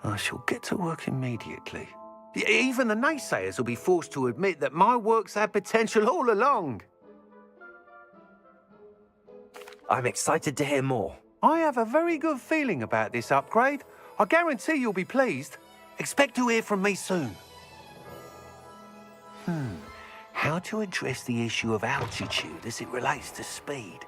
I shall get to work immediately. Even the naysayers will be forced to admit that my work's had potential all along. I'm excited to hear more. I have a very good feeling about this upgrade. I guarantee you'll be pleased. Expect to hear from me soon. How to address the issue of altitude as it relates to speed?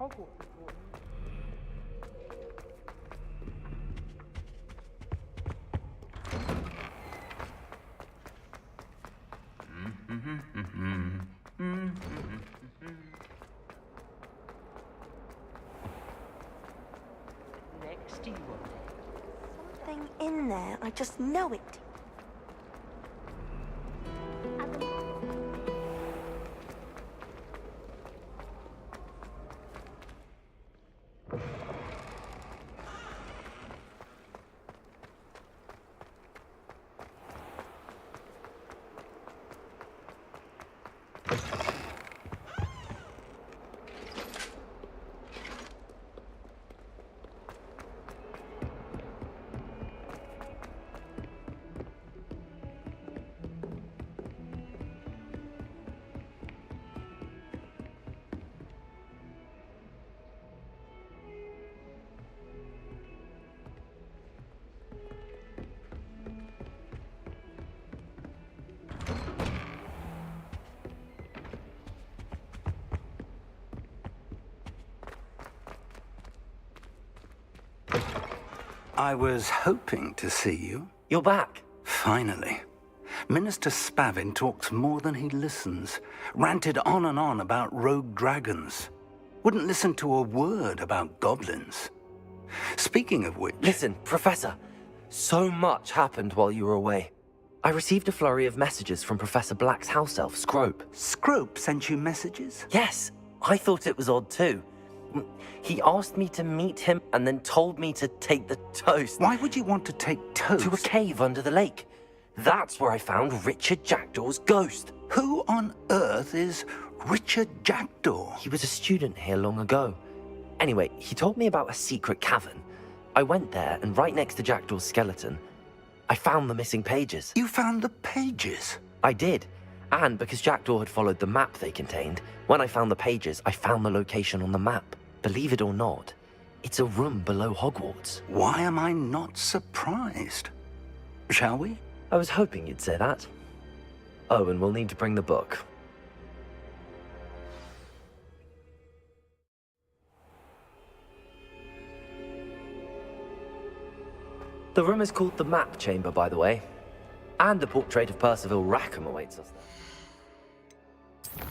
Hogwarts. Next to you. Something in there. I just know it. I was hoping to see you. You're back. Finally. Minister Spavin talks more than he listens. Ranted on and on about rogue dragons. Wouldn't listen to a word about goblins. Speaking of which... Listen, Professor. So much happened while you were away. I received a flurry of messages from Professor Black's house elf, Scrope. Scrope sent you messages? Yes. I thought it was odd too. He asked me to meet him and then told me to take the toast. Why would you want to take toast? To a cave under the lake. That's where I found Richard Jackdaw's ghost. Who on earth is Richard Jackdaw? He was a student here long ago. Anyway, he told me about a secret cavern. I went there, and right next to Jackdaw's skeleton, I found the missing pages. You found the pages? I did. And because Jackdaw had followed the map they contained, when I found the pages, I found the location on the map. Believe it or not, It's a room below Hogwarts. Why am I not surprised? Shall we? I was hoping you'd say that. Oh, and we'll need to bring the book. The room is called the Map Chamber, by the way. And a portrait of Percival Rackham awaits us there.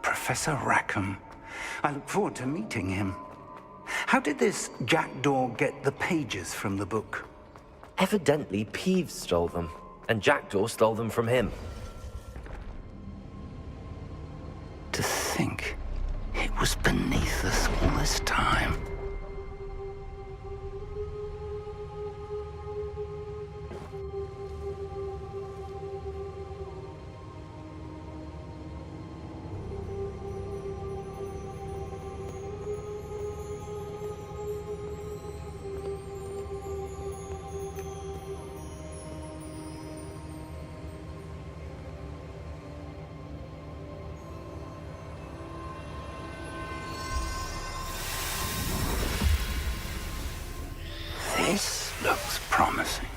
Professor Rackham. I look forward to meeting him. How did this jackdaw get the pages from the book? Evidently, Peeves stole them, and Jackdaw stole them from him. To think it was beneath us all this time. This looks promising.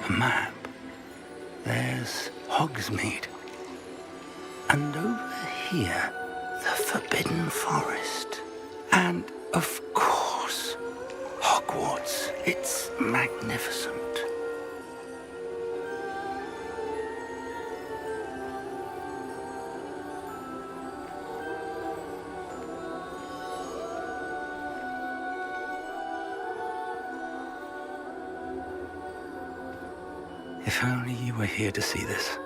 Map. There's Hogsmeade. And over here, the Forbidden Forest. And, of course, Hogwarts. It's magnificent. If only you were here to see this.